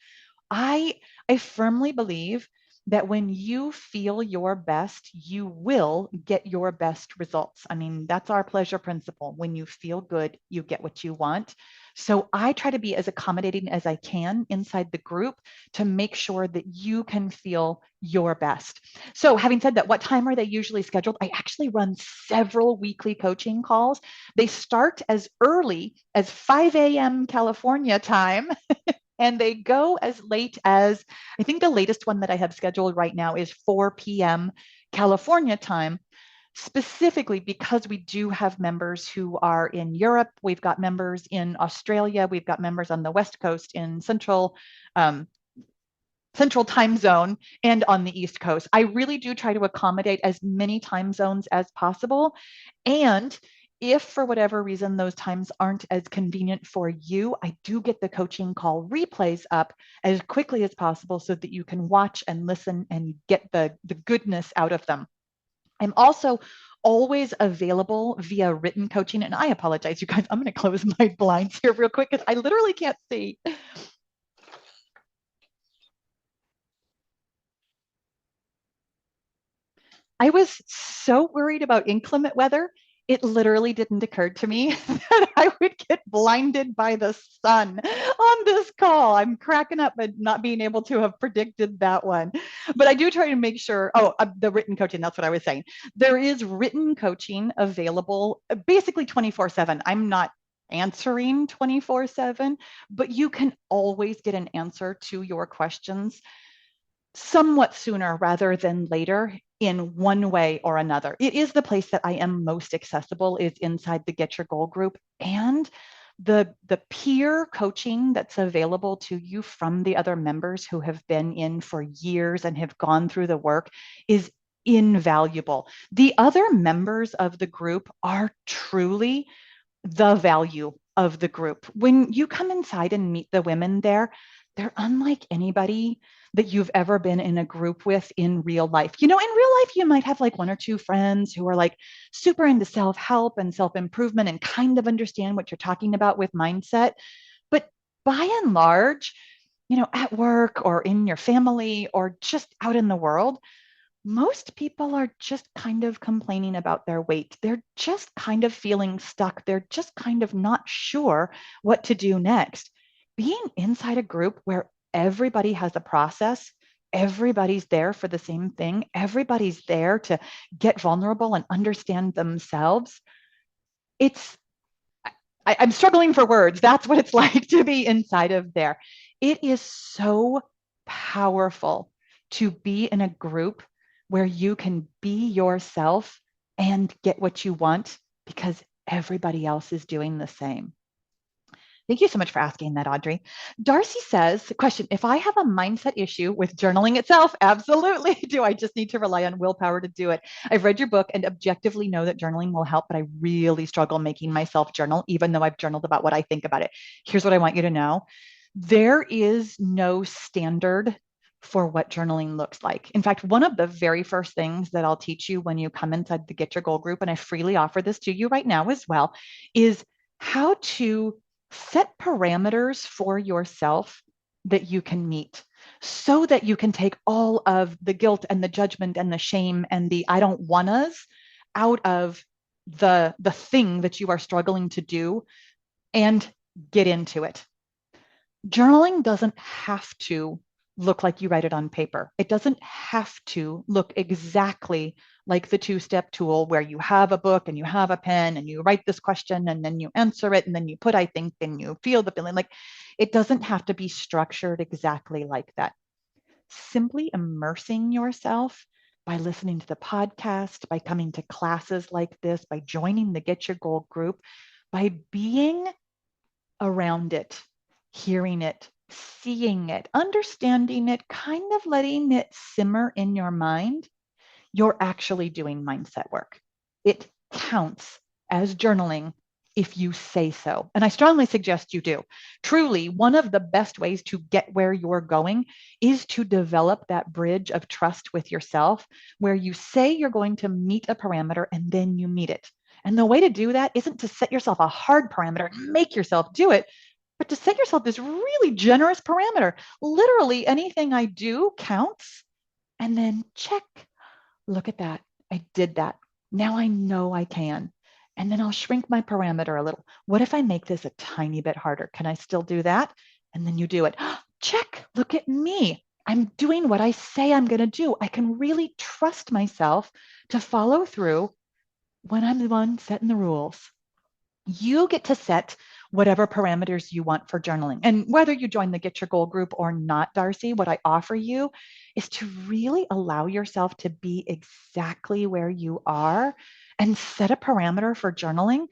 I firmly believe that when you feel your best, you will get your best results. I mean, that's our pleasure principle. When you feel good, you get what you want. So I try to be as accommodating as I can inside the group to make sure that you can feel your best. So having said that, what time are they usually scheduled? I actually run several weekly coaching calls. They start as early as 5 a.m. California time. And they go as late as, I think the latest one that I have scheduled right now is 4 p.m. California time, specifically because we do have members who are in Europe. We've got members in Australia. We've got members on the West Coast in Central time zone and on the East Coast. I really do try to accommodate as many time zones as possible. And if for whatever reason those times aren't as convenient for you, I do get the coaching call replays up as quickly as possible so that you can watch and listen and get the goodness out of them. I'm also always available via written coaching. And I apologize, you guys, I'm going to close my blinds here real quick because I literally can't see. I was so worried about inclement weather. It literally didn't occur to me that I would get blinded by the sun on this call. I'm cracking up at not being able to have predicted that one. But I do try to make sure. Oh, the written coaching, that's what I was saying. There is written coaching available basically 24/7. I'm not answering 24/7, but you can always get an answer to your questions somewhat sooner rather than later in one way or another. It is the place that I am most accessible is inside the Get Your Goal group, and the peer coaching that's available to you from the other members who have been in for years and have gone through the work is invaluable. The other members of the group are truly the value of the group. When you come inside and meet the women there, they're unlike anybody that you've ever been in a group with in real life. In real life, you might have like one or two friends who are like super into self help and self improvement and kind of understand what you're talking about with mindset. But by and large, at work or in your family or just out in the world, most people are just kind of complaining about their weight. They're just kind of feeling stuck. They're just kind of not sure what to do next. Being inside a group where everybody has a process, everybody's there for the same thing, everybody's there to get vulnerable and understand themselves. It's I'm struggling for words. That's what it's like to be inside of there. It is so powerful to be in a group where you can be yourself and get what you want because everybody else is doing the same. Thank you so much for asking that, Audrey. Darcy says, question, if I have a mindset issue with journaling itself, absolutely. Do I just need to rely on willpower to do it? I've read your book and objectively know that journaling will help, but I really struggle making myself journal, even though I've journaled about what I think about it. Here's what I want you to know. There is no standard for what journaling looks like. In fact, one of the very first things that I'll teach you when you come inside the Get Your Goal group, and I freely offer this to you right now as well, is how to set parameters for yourself that you can meet so that you can take all of the guilt and the judgment and the shame and the I don't wannas out of the thing that you are struggling to do and get into it. Journaling doesn't have to look like you write it on paper. It doesn't have to look exactly like the two-step tool where you have a book and you have a pen and you write this question and then you answer it and then you put, I think, and you feel the feeling. Like it doesn't have to be structured exactly like that. Simply immersing yourself by listening to the podcast, by coming to classes like this, by joining the Get Your Goal group, by being around it, hearing it, seeing it, understanding it, kind of letting it simmer in your mind, you're actually doing mindset work. It counts as journaling if you say so. And I strongly suggest you do. Truly, one of the best ways to get where you're going is to develop that bridge of trust with yourself where you say you're going to meet a parameter and then you meet it. And the way to do that isn't to set yourself a hard parameter and make yourself do it, but to set yourself this really generous parameter. Literally anything I do counts. And then check, look at that. I did that. Now I know I can. And then I'll shrink my parameter a little. What if I make this a tiny bit harder? Can I still do that? And then you do it. Check, look at me. I'm doing what I say I'm going to do. I can really trust myself to follow through when I'm the one setting the rules. You get to set whatever parameters you want for journaling. And whether you join the Get Your Goal group or not, Darcy, what I offer you is to really allow yourself to be exactly where you are and set a parameter for journaling.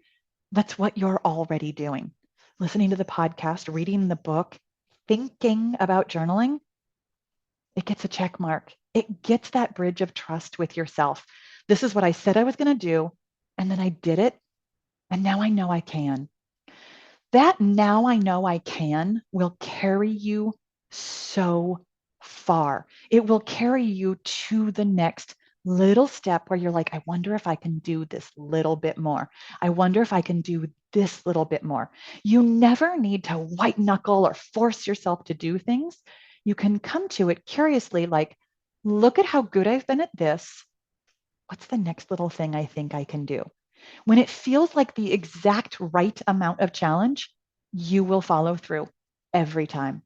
That's what you're already doing. Listening to the podcast, reading the book, thinking about journaling, it gets a check mark. It gets that bridge of trust with yourself. This is what I said I was going to do, and then I did it, and now I know I can. That now I know I can will carry you so far. It will carry you to the next little step where you're like, I wonder if I can do this little bit more. I wonder if I can do this little bit more. You never need to white knuckle or force yourself to do things. You can come to it curiously, like, look at how good I've been at this. What's the next little thing I think I can do? When it feels like the exact right amount of challenge, you will follow through every time.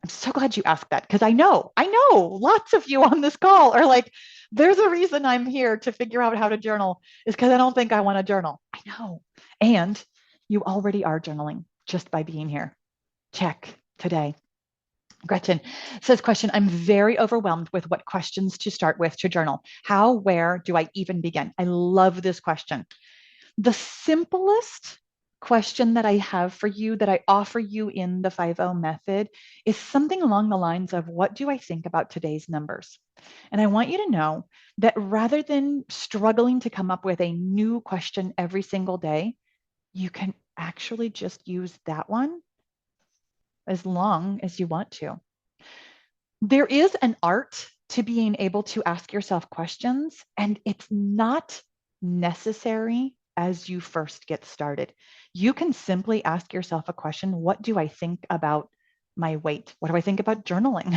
I'm so glad you asked that because I know lots of you on this call are like, there's a reason I'm here to figure out how to journal is because I don't think I want to journal. I know. And you already are journaling just by being here. Check today. Gretchen says, question, I'm very overwhelmed with what questions to start with to journal. How, where do I even begin? I love this question. The simplest question that I have for you that I offer you in the 5O method is something along the lines of, what do I think about today's numbers? And I want you to know that rather than struggling to come up with a new question every single day, you can actually just use that one as long as you want to. There is an art to being able to ask yourself questions, and it's not necessary as you first get started. You can simply ask yourself a question. What do I think about my weight? What do I think about journaling?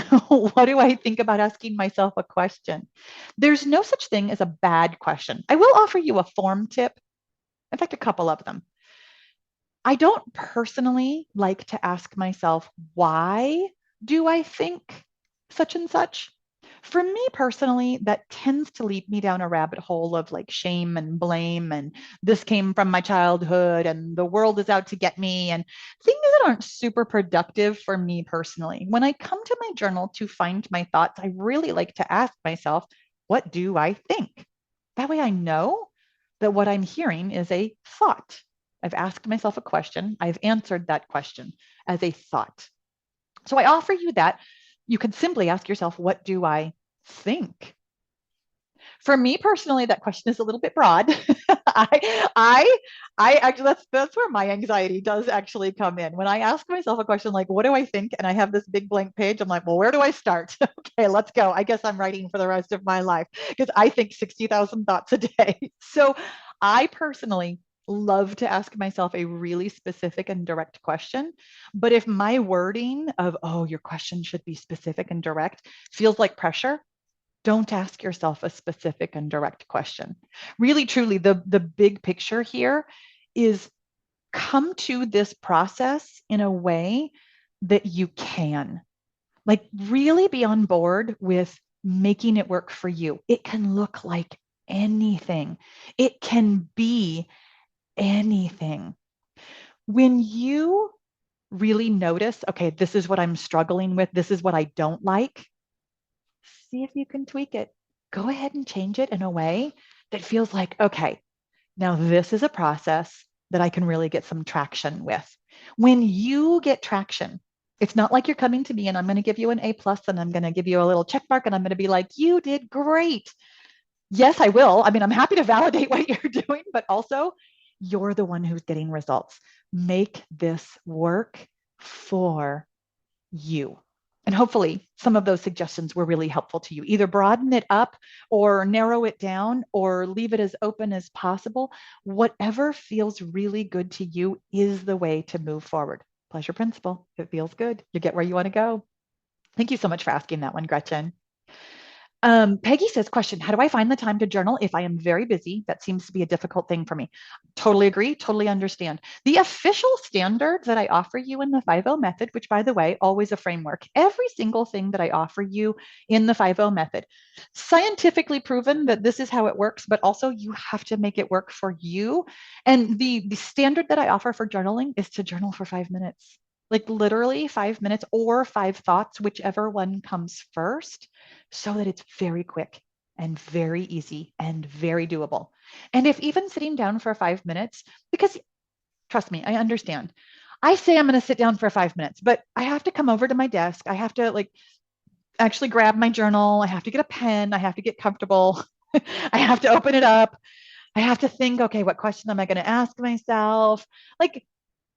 What do I think about asking myself a question? There's no such thing as a bad question. I will offer you a form tip, in fact, a couple of them. I don't personally like to ask myself, why do I think such and such? For me personally, that tends to lead me down a rabbit hole of like shame and blame, and this came from my childhood, and the world is out to get me, and things that aren't super productive for me personally. When I come to my journal to find my thoughts, I really like to ask myself, what do I think? That way I know that what I'm hearing is a thought. I've asked myself a question. I've answered that question as a thought. So I offer you that. You can simply ask yourself, what do I think? For me personally, that question is a little bit broad. I, I actually that's where my anxiety does actually come in. When I ask myself a question like, "What do I think?" and I have this big blank page, I'm like, "Well, where do I start?" Okay, let's go. I guess I'm writing for the rest of my life because I think 60,000 thoughts a day. So, I personally love to ask myself a really specific and direct question. But if my wording of, "Oh, your question should be specific and direct," feels like pressure, don't ask yourself a specific and direct question. Really, truly, the big picture here is come to this process in a way that you can. Like, really be on board with making it work for you. It can look like anything, it can be anything. When you really notice, okay, this is what I'm struggling with, this is what I don't like, see if you can tweak it. Go ahead and change it in a way that feels like, okay, now this is a process that I can really get some traction with. When you get traction, it's not like you're coming to me and I'm going to give you an A plus and I'm going to give you a little check mark and I'm going to be like, you did great. Yes, I will. I mean, I'm happy to validate what you're doing, but also you're the one who's getting results. Make this work for you. And hopefully, some of those suggestions were really helpful to you. Either broaden it up or narrow it down or leave it as open as possible. Whatever feels really good to you is the way to move forward. Pleasure principle. If it feels good, you get where you want to go. Thank you so much for asking that one, Gretchen. Peggy says, question, how do I find the time to journal if I am very busy? That seems to be a difficult thing for me. Totally agree, totally understand. The official standards that I offer you in the 5O method, which by the way, always a framework, every single thing that I offer you in the 5O method, scientifically proven that this is how it works, but also you have to make it work for you. And the standard that I offer for journaling is to journal for 5 minutes. Like literally 5 minutes or five thoughts, whichever one comes first, so that it's very quick and very easy and very doable. And if even sitting down for 5 minutes, because trust me, I understand. I say I'm going to sit down for 5 minutes, but I have to come over to my desk. I have to like actually grab my journal. I have to get a pen. I have to get comfortable. I have to open it up. I have to think, okay, what question am I going to ask myself? Like,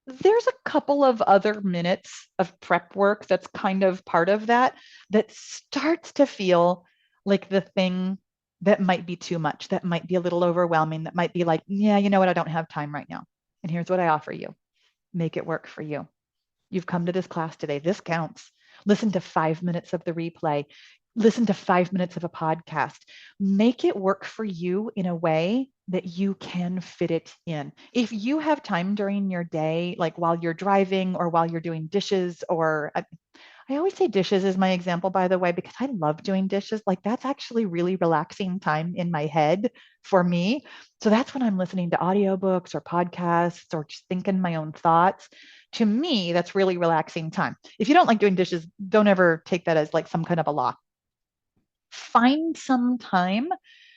there's a couple of other minutes of prep work that's kind of part of that that starts to feel like the thing that might be too much, that might be a little overwhelming, that might be like, yeah, you know what, I don't have time right now. And here's what I offer you. Make it work for you. You've come to this class today. This counts. Listen to 5 minutes of the replay. listen to 5 minutes of a podcast. Make it work for you in a way that you can fit it in. If you have time during your day, like while you're driving or while you're doing dishes, or I always say dishes is my example, by the way, because I love doing dishes. Like that's actually really relaxing time in my head for me. So that's when I'm listening to audiobooks or podcasts or just thinking my own thoughts. To me, that's really relaxing time. If you don't like doing dishes, don't ever take that as like some kind of a law. Find some time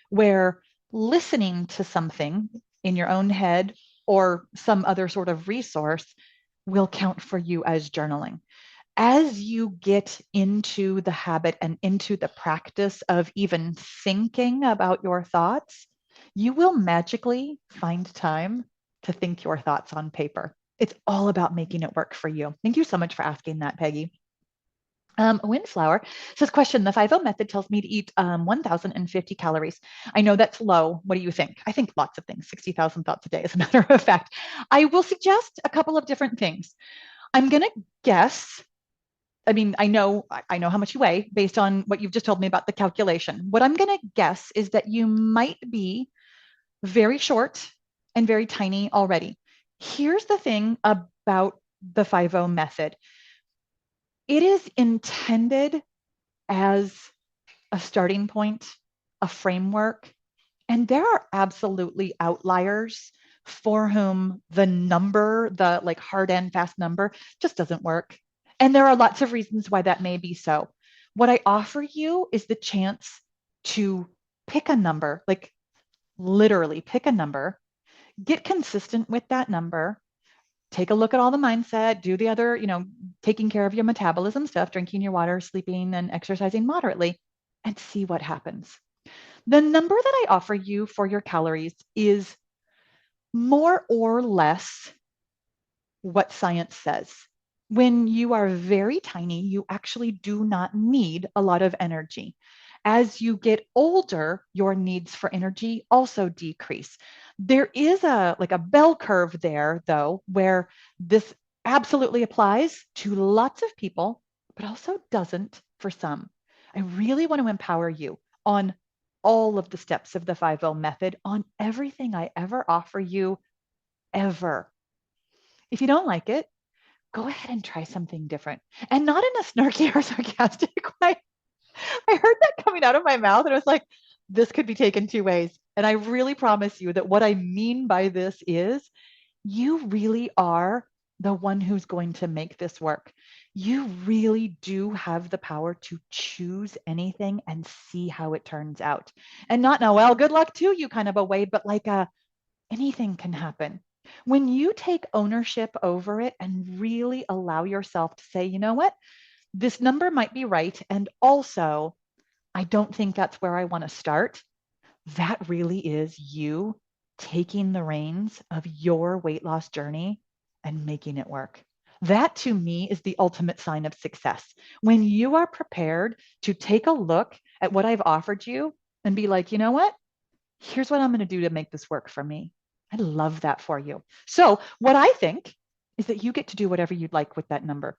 where listening to something in your own head or some other sort of resource will count for you as journaling. As you get into the habit and into the practice of even thinking about your thoughts, you will magically find time to think your thoughts on paper. It's all about making it work for you. Thank you so much for asking that, Peggy. Windflower says, question, the 5-0 method tells me to eat 1,050 calories. I know that's low. What do you think? I think lots of things, 60,000 thoughts a day, as a matter of fact. I will suggest a couple of different things. I'm going to guess. I mean, I know how much you weigh based on what you've just told me about the calculation. What I'm going to guess is that you might be very short and very tiny already. Here's the thing about the 5-0 method. It is intended as a starting point, a framework, and there are absolutely outliers for whom the number, the like hard and fast number, just doesn't work. And there are lots of reasons why that may be so. What I offer you is the chance to pick a number, like literally pick a number, get consistent with that number, take a look at all the mindset, do the other, taking care of your metabolism stuff, drinking your water, sleeping, and exercising moderately, and see what happens. The number that I offer you for your calories is more or less what science says. When you are very tiny, you actually do not need a lot of energy. As you get older, your needs for energy also decrease. There is a bell curve there, though, where this absolutely applies to lots of people, but also doesn't for some. I really want to empower you on all of the steps of the 5-0 method, on everything I ever offer you, ever. If you don't like it, go ahead and try something different. And not in a snarky or sarcastic way. I heard that coming out of my mouth and I was like, this could be taken two ways. And I really promise you that what I mean by this is you really are the one who's going to make this work. You really do have the power to choose anything and see how it turns out. And not now, well, good luck to you kind of a way, but like anything can happen. When you take ownership over it and really allow yourself to say, you know what, this number might be right. And also, I don't think that's where I want to start. That really is you taking the reins of your weight loss journey and making it work. That to me is the ultimate sign of success. When you are prepared to take a look at what I've offered you and be like, you know what? Here's what I'm going to do to make this work for me. I love that for you. So, what I think is that you get to do whatever you'd like with that number.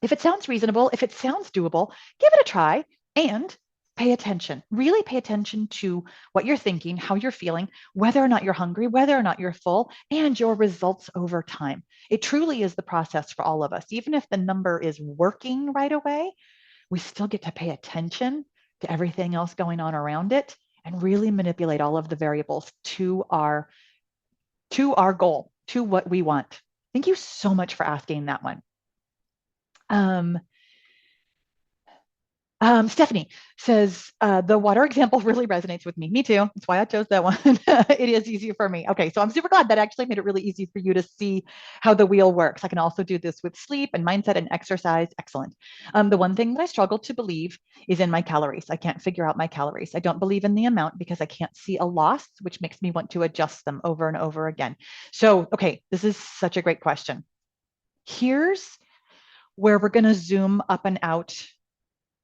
If it sounds reasonable, if it sounds doable, give it a try and pay attention. Really pay attention to what you're thinking, how you're feeling, whether or not you're hungry, whether or not you're full, and your results over time. It truly is the process for all of us. Even if the number is working right away, we still get to pay attention to everything else going on around it and really manipulate all of the variables to our goal, to what we want. Thank you so much for asking that one. Um, Stephanie says, the water example really resonates with me. Me too. That's why I chose that one. It is easy for me. Okay, so I'm super glad that actually made it really easy for you to see how the wheel works. I can also do this with sleep and mindset and exercise. Excellent. The one thing that I struggle to believe is in my calories. I can't figure out my calories. I don't believe in the amount because I can't see a loss, which makes me want to adjust them over and over again. So, okay, this is such a great question. Here's where we're going to zoom up and out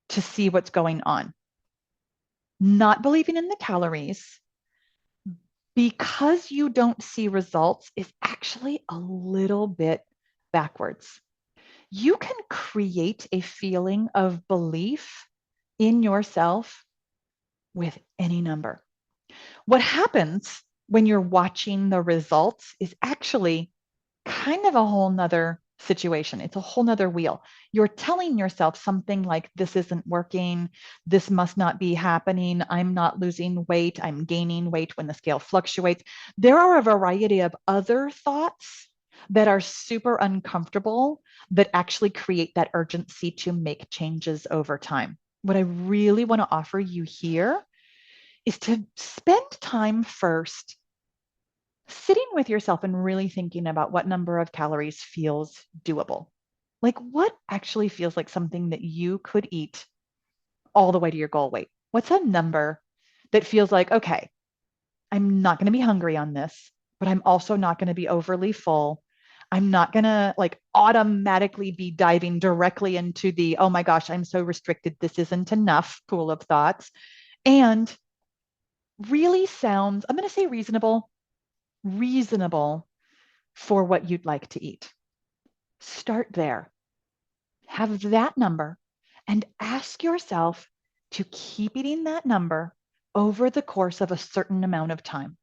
to see what's going on. Not believing in the calories because you don't see results is actually a little bit backwards. You can create a feeling of belief in yourself with any number. What happens when you're watching the results is actually kind of a whole nother situation. It's a whole nother wheel. You're telling yourself something like, this isn't working. This must not be happening. I'm not losing weight. I'm gaining weight when the scale fluctuates. There are a variety of other thoughts that are super uncomfortable that actually create that urgency to make changes over time. What I really want to offer you here is to spend time first sitting with yourself and really thinking about what number of calories feels doable. Like what actually feels like something that you could eat all the way to your goal weight? What's a number that feels like, okay, I'm not going to be hungry on this, but I'm also not going to be overly full. I'm not going to like automatically be diving directly into the, oh my gosh, I'm so restricted. This isn't enough pool of thoughts. And really sounds, I'm going to say reasonable for what you'd like to eat. Start there. Have that number and ask yourself to keep eating that number over the course of a certain amount of time.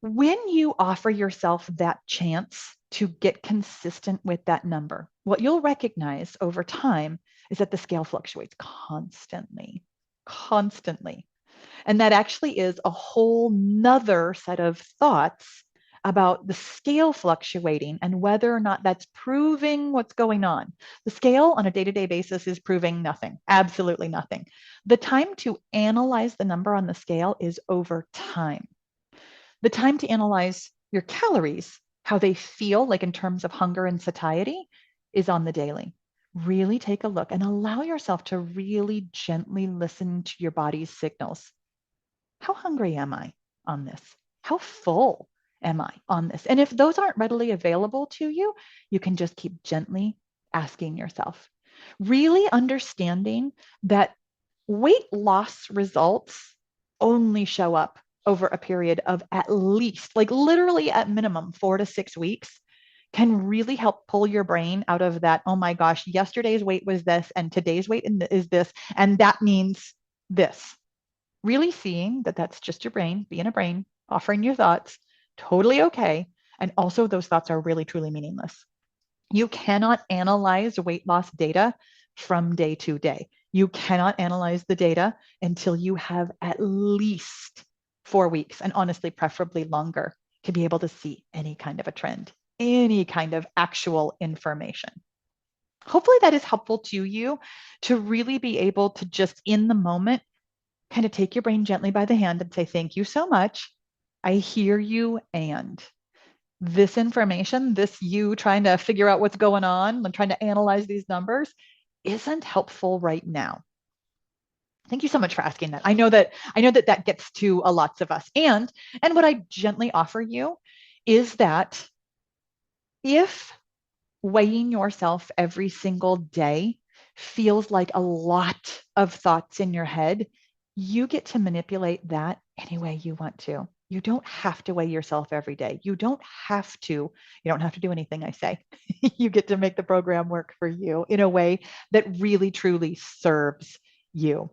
When you offer yourself that chance to get consistent with that number, what you'll recognize over time is that the scale fluctuates constantly, constantly. And that actually is a whole nother set of thoughts about the scale fluctuating and whether or not that's proving what's going on. The scale on a day-to-day basis is proving nothing, absolutely nothing. The time to analyze the number on the scale is over time. The time to analyze your calories, how they feel like in terms of hunger and satiety, is on the daily. Really take a look and allow yourself to really gently listen to your body's signals. How hungry am I on this? How full am I on this? And if those aren't readily available to you, you can just keep gently asking yourself. Really understanding that weight loss results only show up over a period of at least, like literally at minimum, 4 to 6 weeks can really help pull your brain out of that, oh my gosh, yesterday's weight was this and today's weight is this, and that means this. Really seeing that that's just your brain being a brain, offering your thoughts, totally okay. And also, those thoughts are really, truly meaningless. You cannot analyze weight loss data from day to day. You cannot analyze the data until you have at least 4 weeks, and honestly, preferably longer, to be able to see any kind of a trend, any kind of actual information. Hopefully, that is helpful to you to really be able to just in the moment kind of take your brain gently by the hand and say, thank you so much. I hear you. And this information, this you trying to figure out what's going on and trying to analyze these numbers isn't helpful right now. Thank you so much for asking that. I know that that gets to a lots of us. And what I gently offer you is that if weighing yourself every single day feels like a lot of thoughts in your head, you get to manipulate that any way you want to. You don't have to weigh yourself every day. You don't have to do anything I say. You get to make the program work for you in a way that really truly serves you.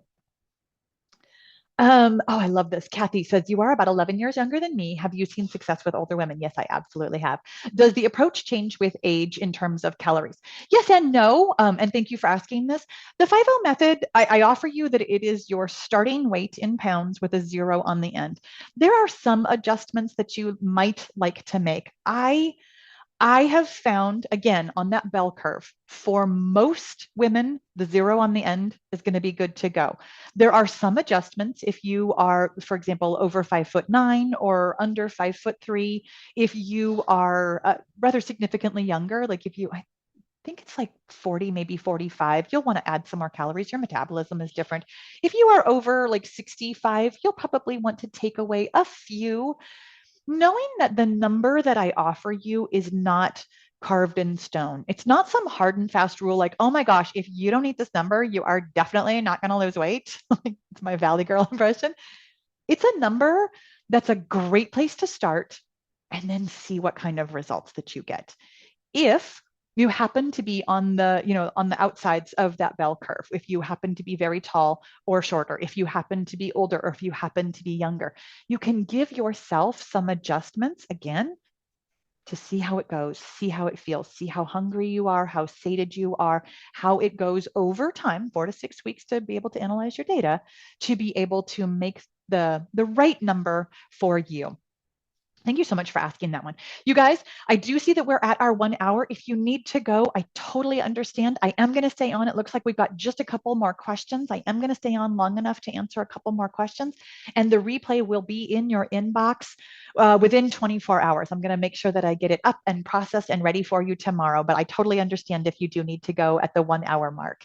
Oh, I love this. Kathy says, you are about 11 years younger than me. Have you seen success with older women? Yes, I absolutely have. Does the approach change with age in terms of calories? Yes and no. And thank you for asking this. The 5-0 method, I offer you that it is your starting weight in pounds with a 0 on the end. There are some adjustments that you might like to make. I have found, again, on that bell curve, for most women, the 0 on the end is going to be good to go. There are some adjustments if you are, for example, over 5'9" or under 5'3". If you are rather significantly younger, like if you, I think it's like 40, maybe 45, you'll want to add some more calories. Your metabolism is different. If you are over like 65, you'll probably want to take away a few, knowing that the number that I offer you is not carved in stone. It's not some hard and fast rule like, oh my gosh, if you don't eat this number, you are definitely not going to lose weight. It's my Valley Girl impression. It's a number that's a great place to start and then see what kind of results that you get. If you happen to be on on the outsides of that bell curve, if you happen to be very tall or shorter, if you happen to be older, or if you happen to be younger, you can give yourself some adjustments again to see how it goes, see how it feels, see how hungry you are, how sated you are, how it goes over time, 4 to 6 weeks to be able to analyze your data, to be able to make the right number for you. Thank you so much for asking that one. You guys, I do see that we're at our 1 hour. If you need to go, I totally understand. I am going to stay on. It looks like we've got just a couple more questions. I am going to stay on long enough to answer a couple more questions. And the replay will be in your inbox within 24 hours. I'm going to make sure that I get it up and processed and ready for you tomorrow. But I totally understand if you do need to go at the 1 hour mark.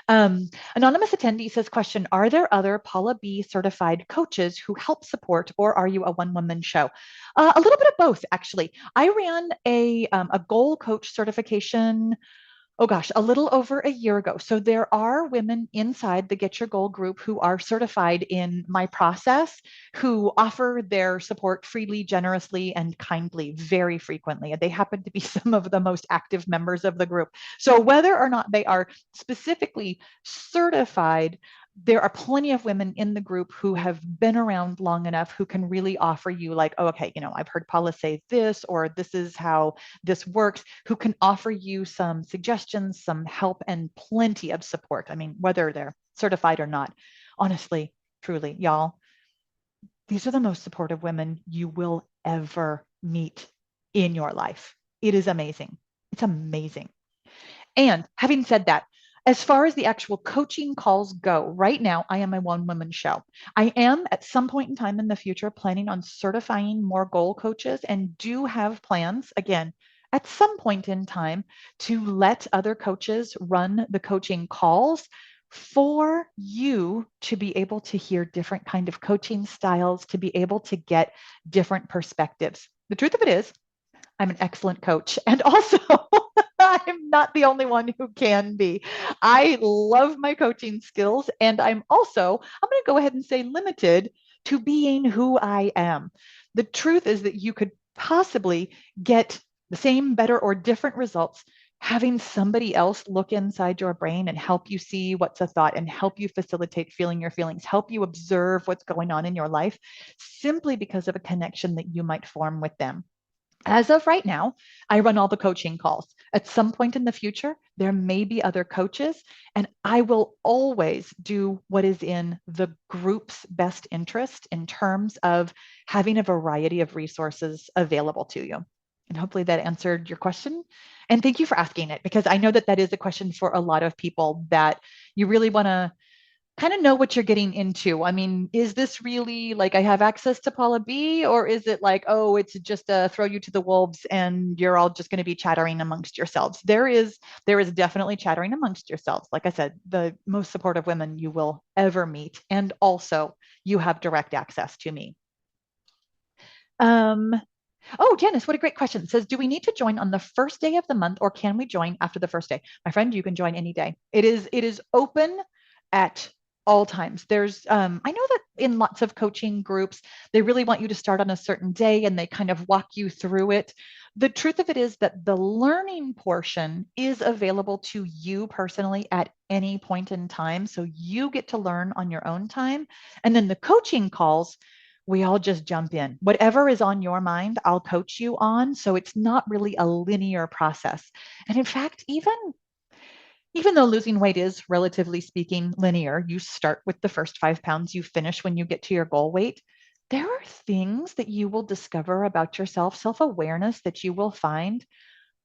Anonymous attendee says, question, are there other Paula B certified coaches who help support, or are you a one-woman show? A little bit of both, actually. I ran a goal coach certification, oh gosh, a little over a year ago. So there are women inside the Get Your Goal group who are certified in my process, who offer their support freely, generously, and kindly very frequently. And they happen to be some of the most active members of the group. So whether or not they are specifically certified, there are plenty of women in the group who have been around long enough who can really offer you, like, oh, okay, I've heard Paula say this, or this is how this works, who can offer you some suggestions, some help, and plenty of support. I mean, whether they're certified or not, honestly, truly, y'all, these are the most supportive women you will ever meet in your life. It is amazing. It's amazing. And having said that, as far as the actual coaching calls go, right now, I am a one-woman show. I am at some point in time in the future planning on certifying more goal coaches, and do have plans, again, at some point in time, to let other coaches run the coaching calls for you to be able to hear different kind of coaching styles, to be able to get different perspectives. The truth of it is, I'm an excellent coach. And also, I'm not the only one who can be. I love my coaching skills. And I'm going to go ahead and say, limited to being who I am. The truth is that you could possibly get the same, better, or different results having somebody else look inside your brain and help you see what's a thought, and help you facilitate feeling your feelings, help you observe what's going on in your life, simply because of a connection that you might form with them. As of right now, I run all the coaching calls. At some point in the future, there may be other coaches, and I will always do what is in the group's best interest in terms of having a variety of resources available to you. And hopefully that answered your question. And thank you for asking it, because I know that that is a question for a lot of people, that you really want to kind of know what you're getting into. I mean, is this really like I have access to Paula B, or is it like, oh, it's just a throw you to the wolves and you're all just going to be chattering amongst yourselves? There is definitely chattering amongst yourselves. Like I said, the most supportive women you will ever meet, and also you have direct access to me. Um, Oh, Janice, what a great question. It says, do we need to join on the first day of the month, or can we join after the first day? My friend, you can join any day. It is open at all times. I know that in lots of coaching groups, they really want you to start on a certain day and they kind of walk you through it. The truth of it is that the learning portion is available to you personally at any point in time. So you get to learn on your own time. And then the coaching calls, we all just jump in. Whatever is on your mind, I'll coach you on. So it's not really a linear process. And in fact, even though losing weight is, relatively speaking, linear, you start with the first 5 pounds, you finish when you get to your goal weight. There are things that you will discover about yourself, self-awareness that you will find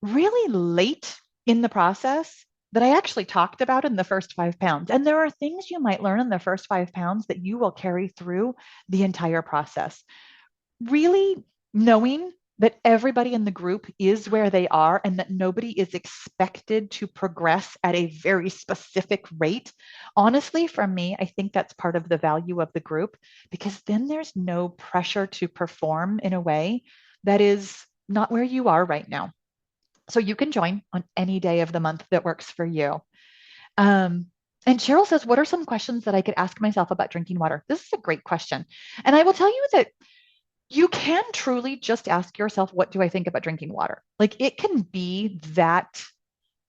really late in the process that I actually talked about in the first 5 pounds. And there are things you might learn in the first 5 pounds that you will carry through the entire process. Really knowing that everybody in the group is where they are, and that nobody is expected to progress at a very specific rate. Honestly, for me, I think that's part of the value of the group, because then there's no pressure to perform in a way that is not where you are right now. So you can join on any day of the month that works for you. Um, and Cheryl says, what are some questions that I could ask myself about drinking water? This is a great question. And I will tell you that you can truly just ask yourself, what do I think about drinking water? Like, it can be that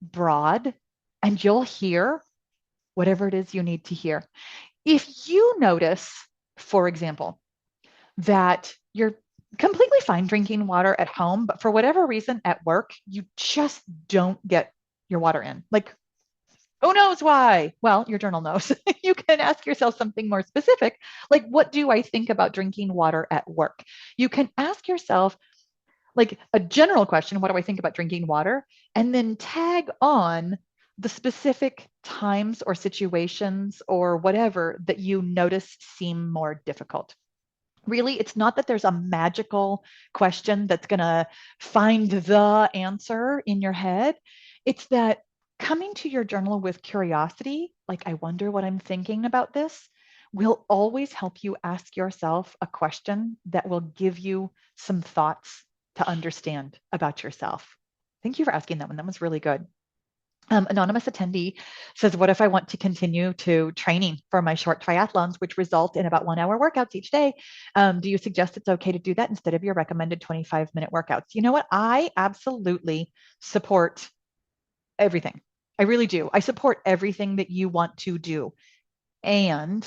broad, and you'll hear whatever it is you need to hear. If you notice, for example, that you're completely fine drinking water at home, but for whatever reason at work, you just don't get your water in. Like, who knows why? Well, your journal knows. You can ask yourself something more specific, like, what do I think about drinking water at work? You can ask yourself, like, a general question, what do I think about drinking water? And then tag on the specific times or situations or whatever that you notice seem more difficult. Really, it's not that there's a magical question that's going to find the answer in your head. It's that coming to your journal with curiosity, like, I wonder what I'm thinking about this, will always help you ask yourself a question that will give you some thoughts to understand about yourself. Thank you for asking that one. That was really good. Anonymous attendee says, what if I want to continue to training for my short triathlons, which result in about 1 hour workouts each day? Do you suggest it's okay to do that instead of your recommended 25-minute workouts? You know what? I absolutely support everything. I really do. I support everything that you want to do. And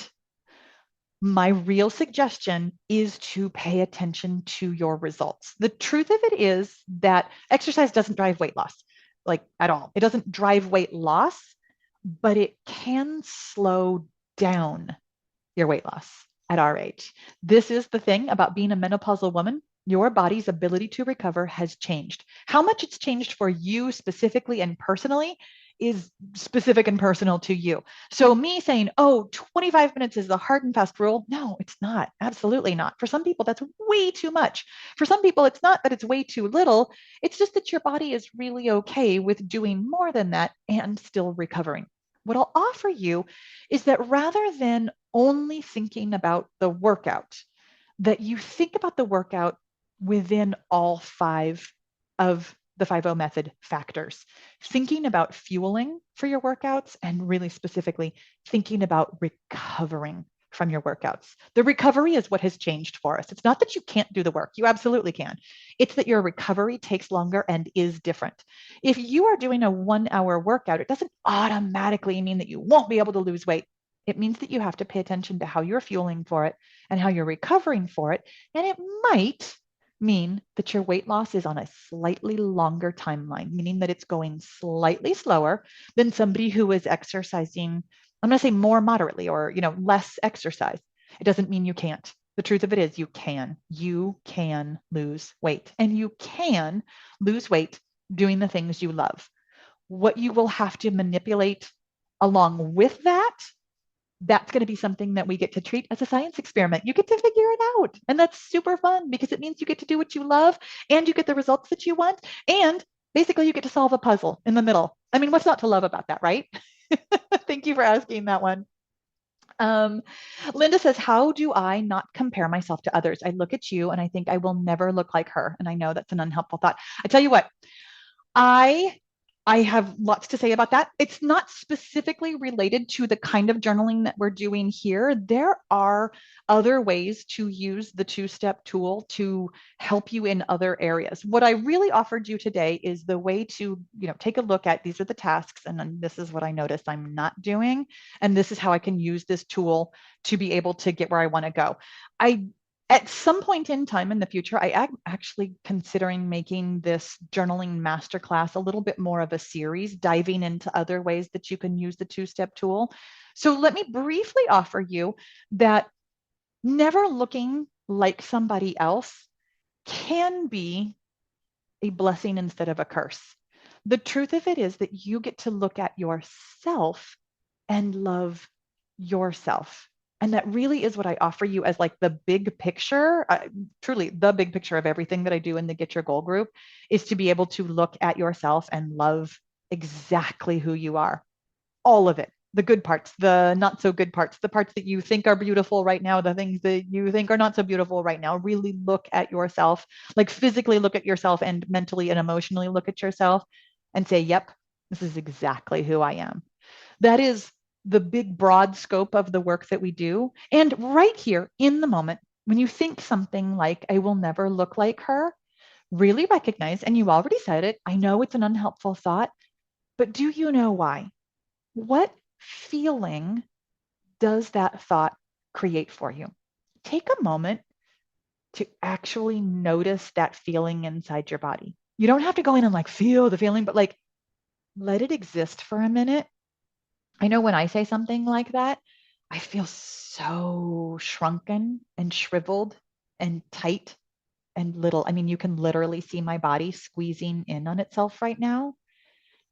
my real suggestion is to pay attention to your results. The truth of it is that exercise doesn't drive weight loss, like, at all. It doesn't drive weight loss, but it can slow down your weight loss at our age. This is the thing about being a menopausal woman. Your body's ability to recover has changed. How much it's changed for you specifically and personally is specific and personal to you. So me saying, oh, 25 minutes is the hard and fast rule. No, it's not. Absolutely not. For some people, that's way too much. For some people, it's not that it's way too little. It's just that your body is really okay with doing more than that and still recovering. What I'll offer you is that rather than only thinking about the workout, that you think about the workout within all five of the 5O method factors, thinking about fueling for your workouts and really specifically thinking about recovering from your workouts. The recovery is what has changed for us. It's not that you can't do the work. You absolutely can. It's that your recovery takes longer and is different. If you are doing a 1 hour workout, it doesn't automatically mean that you won't be able to lose weight. It means that you have to pay attention to how you're fueling for it and how you're recovering for it. And it might mean that your weight loss is on a slightly longer timeline, meaning that it's going slightly slower than somebody who is exercising, I'm going to say more moderately or, less exercise. It doesn't mean you can't. The truth of it is you can. You can lose weight, and you can lose weight doing the things you love. What you will have to manipulate along with that, that's going to be something that we get to treat as a science experiment. You get to figure it out. And that's super fun because it means you get to do what you love and you get the results that you want. And basically, you get to solve a puzzle in the middle. I mean, what's not to love about that, right? Thank you for asking that one. Linda says, how do I not compare myself to others? I look at you and I think I will never look like her. And I know that's an unhelpful thought. I tell you what, I I have lots to say about that. It's not specifically related to the kind of journaling that we're doing here. There are other ways to use the two-step tool to help you in other areas. What I really offered you today is the way to, take a look at these are the tasks, and then this is what I noticed I'm not doing, and this is how I can use this tool to be able to get where I want to go. I At some point in time in the future, I am actually considering making this journaling masterclass a little bit more of a series, diving into other ways that you can use the two-step tool. So let me briefly offer you that never looking like somebody else can be a blessing instead of a curse. The truth of it is that you get to look at yourself and love yourself. And that really is what I offer you as like the big picture, truly the big picture of everything that I do in the Get Your Goal group is to be able to look at yourself and love exactly who you are. All of it, the good parts, the not so good parts, the parts that you think are beautiful right now, the things that you think are not so beautiful right now. Really look at yourself, like physically look at yourself and mentally and emotionally look at yourself and say, yep, this is exactly who I am. That is the big broad scope of the work that we do. And right here in the moment, when you think something like, I will never look like her, really recognize, and you already said it, I know it's an unhelpful thought, But do you know why? What feeling does that thought create for you? Take a moment to actually notice that feeling inside your body. You don't have to go in and like feel the feeling, but like let it exist for a minute. I know when I say something like that, I feel so shrunken and shriveled and tight and little. I mean, you can literally see my body squeezing in on itself right now.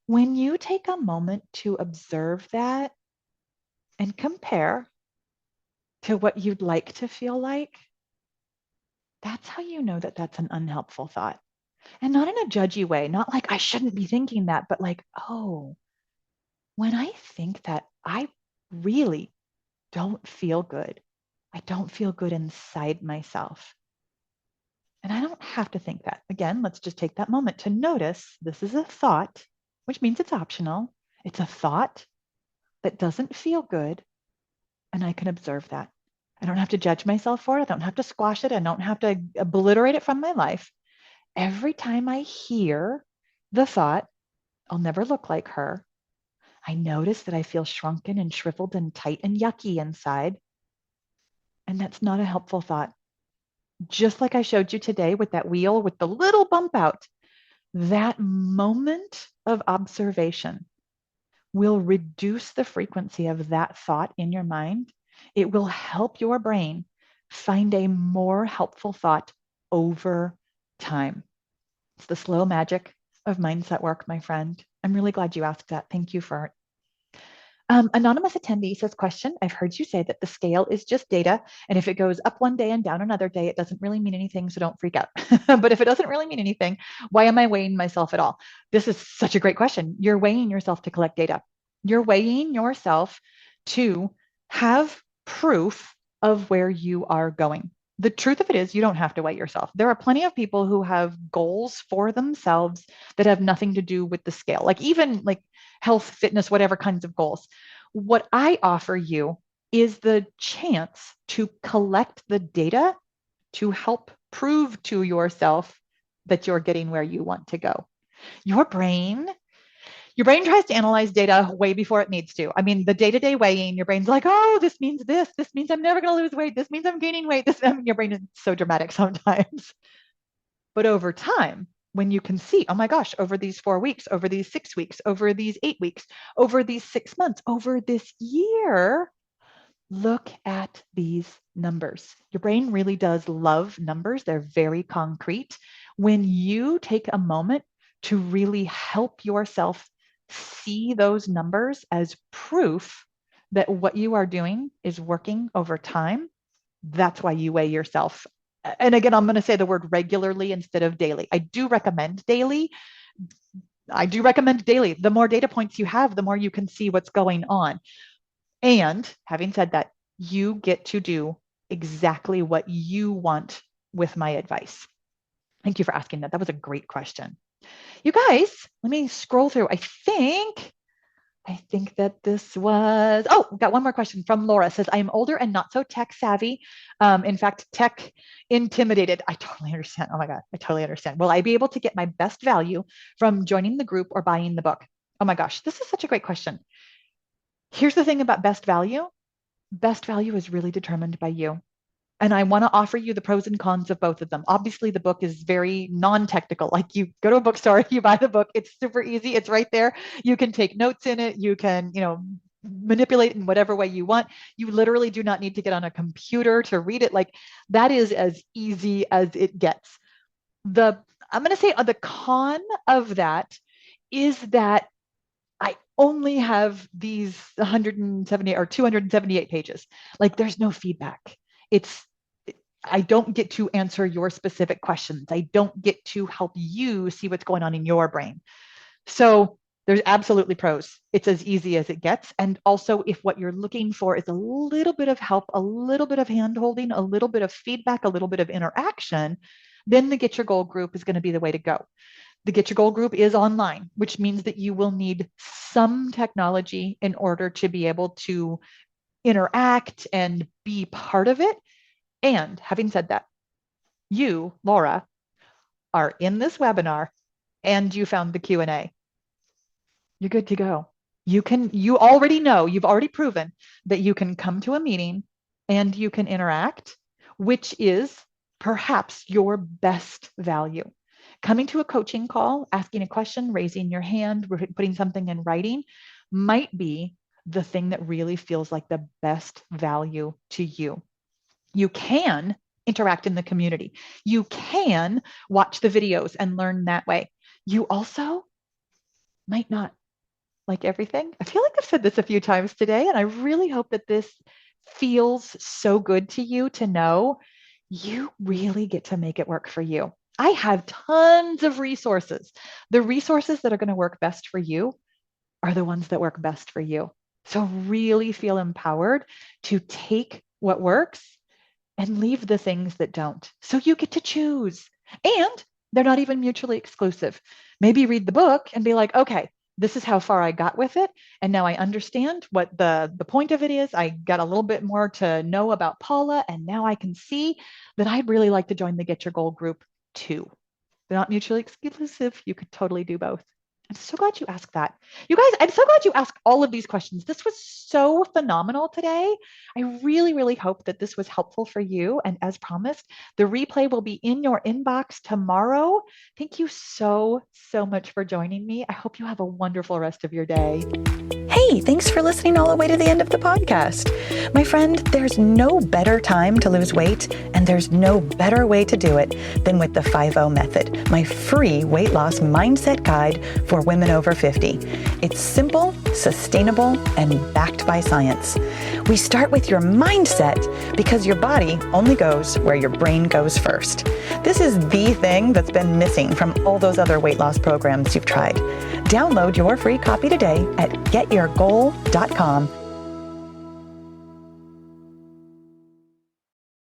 When you take a moment to observe that and compare to what you'd like to feel like, that's how you know that that's an unhelpful thought. And not in a judgy way, not like I shouldn't be thinking that, but like, oh, when I think that, I really don't feel good. I don't feel good inside myself. And I don't have to think that. Again, let's just take that moment to notice this is a thought, which means it's optional. It's a thought that doesn't feel good, and I can observe that. I don't have to judge myself for it. I don't have to squash it. I don't have to obliterate it from my life. Every time I hear the thought, I'll never look like her, I notice that I feel shrunken and shriveled and tight and yucky inside. And that's not a helpful thought. Just like I showed you today with that wheel with the little bump out, that moment of observation will reduce the frequency of that thought in your mind. It will help your brain find a more helpful thought over time. It's the slow magic of mindset work, my friend. I'm really glad you asked that. Thank you for it. Anonymous attendee says, question, I've heard you say that the scale is just data, and if it goes up one day and down another day, it doesn't really mean anything, so don't freak out. But if it doesn't really mean anything, why am I weighing myself at all? This is such a great question. You're weighing yourself to collect data. You're weighing yourself to have proof of where you are going. The truth of it is, you don't have to weigh yourself. There are plenty of people who have goals for themselves that have nothing to do with the scale, like even like health, fitness, whatever kinds of goals. What I offer you is the chance to collect the data to help prove to yourself that you're getting where you want to go. Your brain, your brain tries to analyze data way before it needs to. I mean, the day-to-day weighing, your brain's like, oh, this means this. This means I'm never going to lose weight. This means I'm gaining weight. This, I mean, your brain is so dramatic sometimes. But over time, when you can see, oh my gosh, over these 4 weeks, over these 6 weeks, over these 8 weeks, over these 6 months, over this year, look at these numbers. Your brain really does love numbers. They're very concrete. When you take a moment to really help yourself see those numbers as proof that what you are doing is working over time, that's why you weigh yourself. And again, I'm going to say the word regularly instead of daily. I do recommend daily. The more data points you have, the more you can see what's going on. And having said that, you get to do exactly what you want with my advice. Thank you for asking that. That was a great question. You guys, let me scroll through. I think that this was, oh, we got one more question from Laura. It says, I am older and not so tech savvy. In fact, tech intimidated. I totally understand. Oh my God, I totally understand. Will I be able to get my best value from joining the group or buying the book? Oh my gosh, this is such a great question. Here's the thing about best value. Best value is really determined by you. And I want to offer you the pros and cons of both of them. Obviously, the book is very non-technical. Like you go to a bookstore, you buy the book, it's super easy, it's right there. You can take notes in it, you can, manipulate in whatever way you want. You literally do not need to get on a computer to read it. Like that is as easy as it gets. I'm going to say the con of that is that I only have these 170 or 278 pages. Like there's no feedback. It's I don't get to answer your specific questions. I don't get to help you see what's going on in your brain. So there's absolutely pros. It's as easy as it gets. And also, if what you're looking for is a little bit of help, a little bit of hand holding, a little bit of feedback, a little bit of interaction, then the Get Your Goal group is going to be the way to go. The Get Your Goal group is online, which means that you will need some technology in order to be able to interact and be part of it. And having said that, you, Laura, are in this webinar and you found the Q&A. you're good to go. You already know, you've already proven that you can come to a meeting and you can interact, which is perhaps your best value. Coming to a coaching call, asking a question, raising your hand, putting something in writing might be the thing that really feels like the best value to you. You can interact in the community. You can watch the videos and learn that way. You also might not like everything. I feel like I've said this a few times today, and I really hope that this feels so good to you to know you really get to make it work for you. I have tons of resources. The resources that are going to work best for you are the ones that work best for you. So really feel empowered to take what works and leave the things that don't. So you get to choose. And they're not even mutually exclusive. Maybe read the book and be like, okay, this is how far I got with it. And now I understand what the point of it is. I got a little bit more to know about Paula. And now I can see that I'd really like to join the Get Your Goal group too. They're not mutually exclusive. You could totally do both. I'm so glad you asked that. You guys, I'm so glad you asked all of these questions. This was so phenomenal today. I really, really hope that this was helpful for you. And as promised, the replay will be in your inbox tomorrow. Thank you so, so much for joining me. I hope you have a wonderful rest of your day. Hey, thanks for listening all the way to the end of the podcast. My friend, there's no better time to lose weight, and there's no better way to do it than with the 5-0 method, my free weight loss mindset guide for women over 50. It's simple, sustainable, and backed by science. We start with your mindset because your body only goes where your brain goes first. This is the thing that's been missing from all those other weight loss programs you've tried. Download your free copy today at getyourgoal.com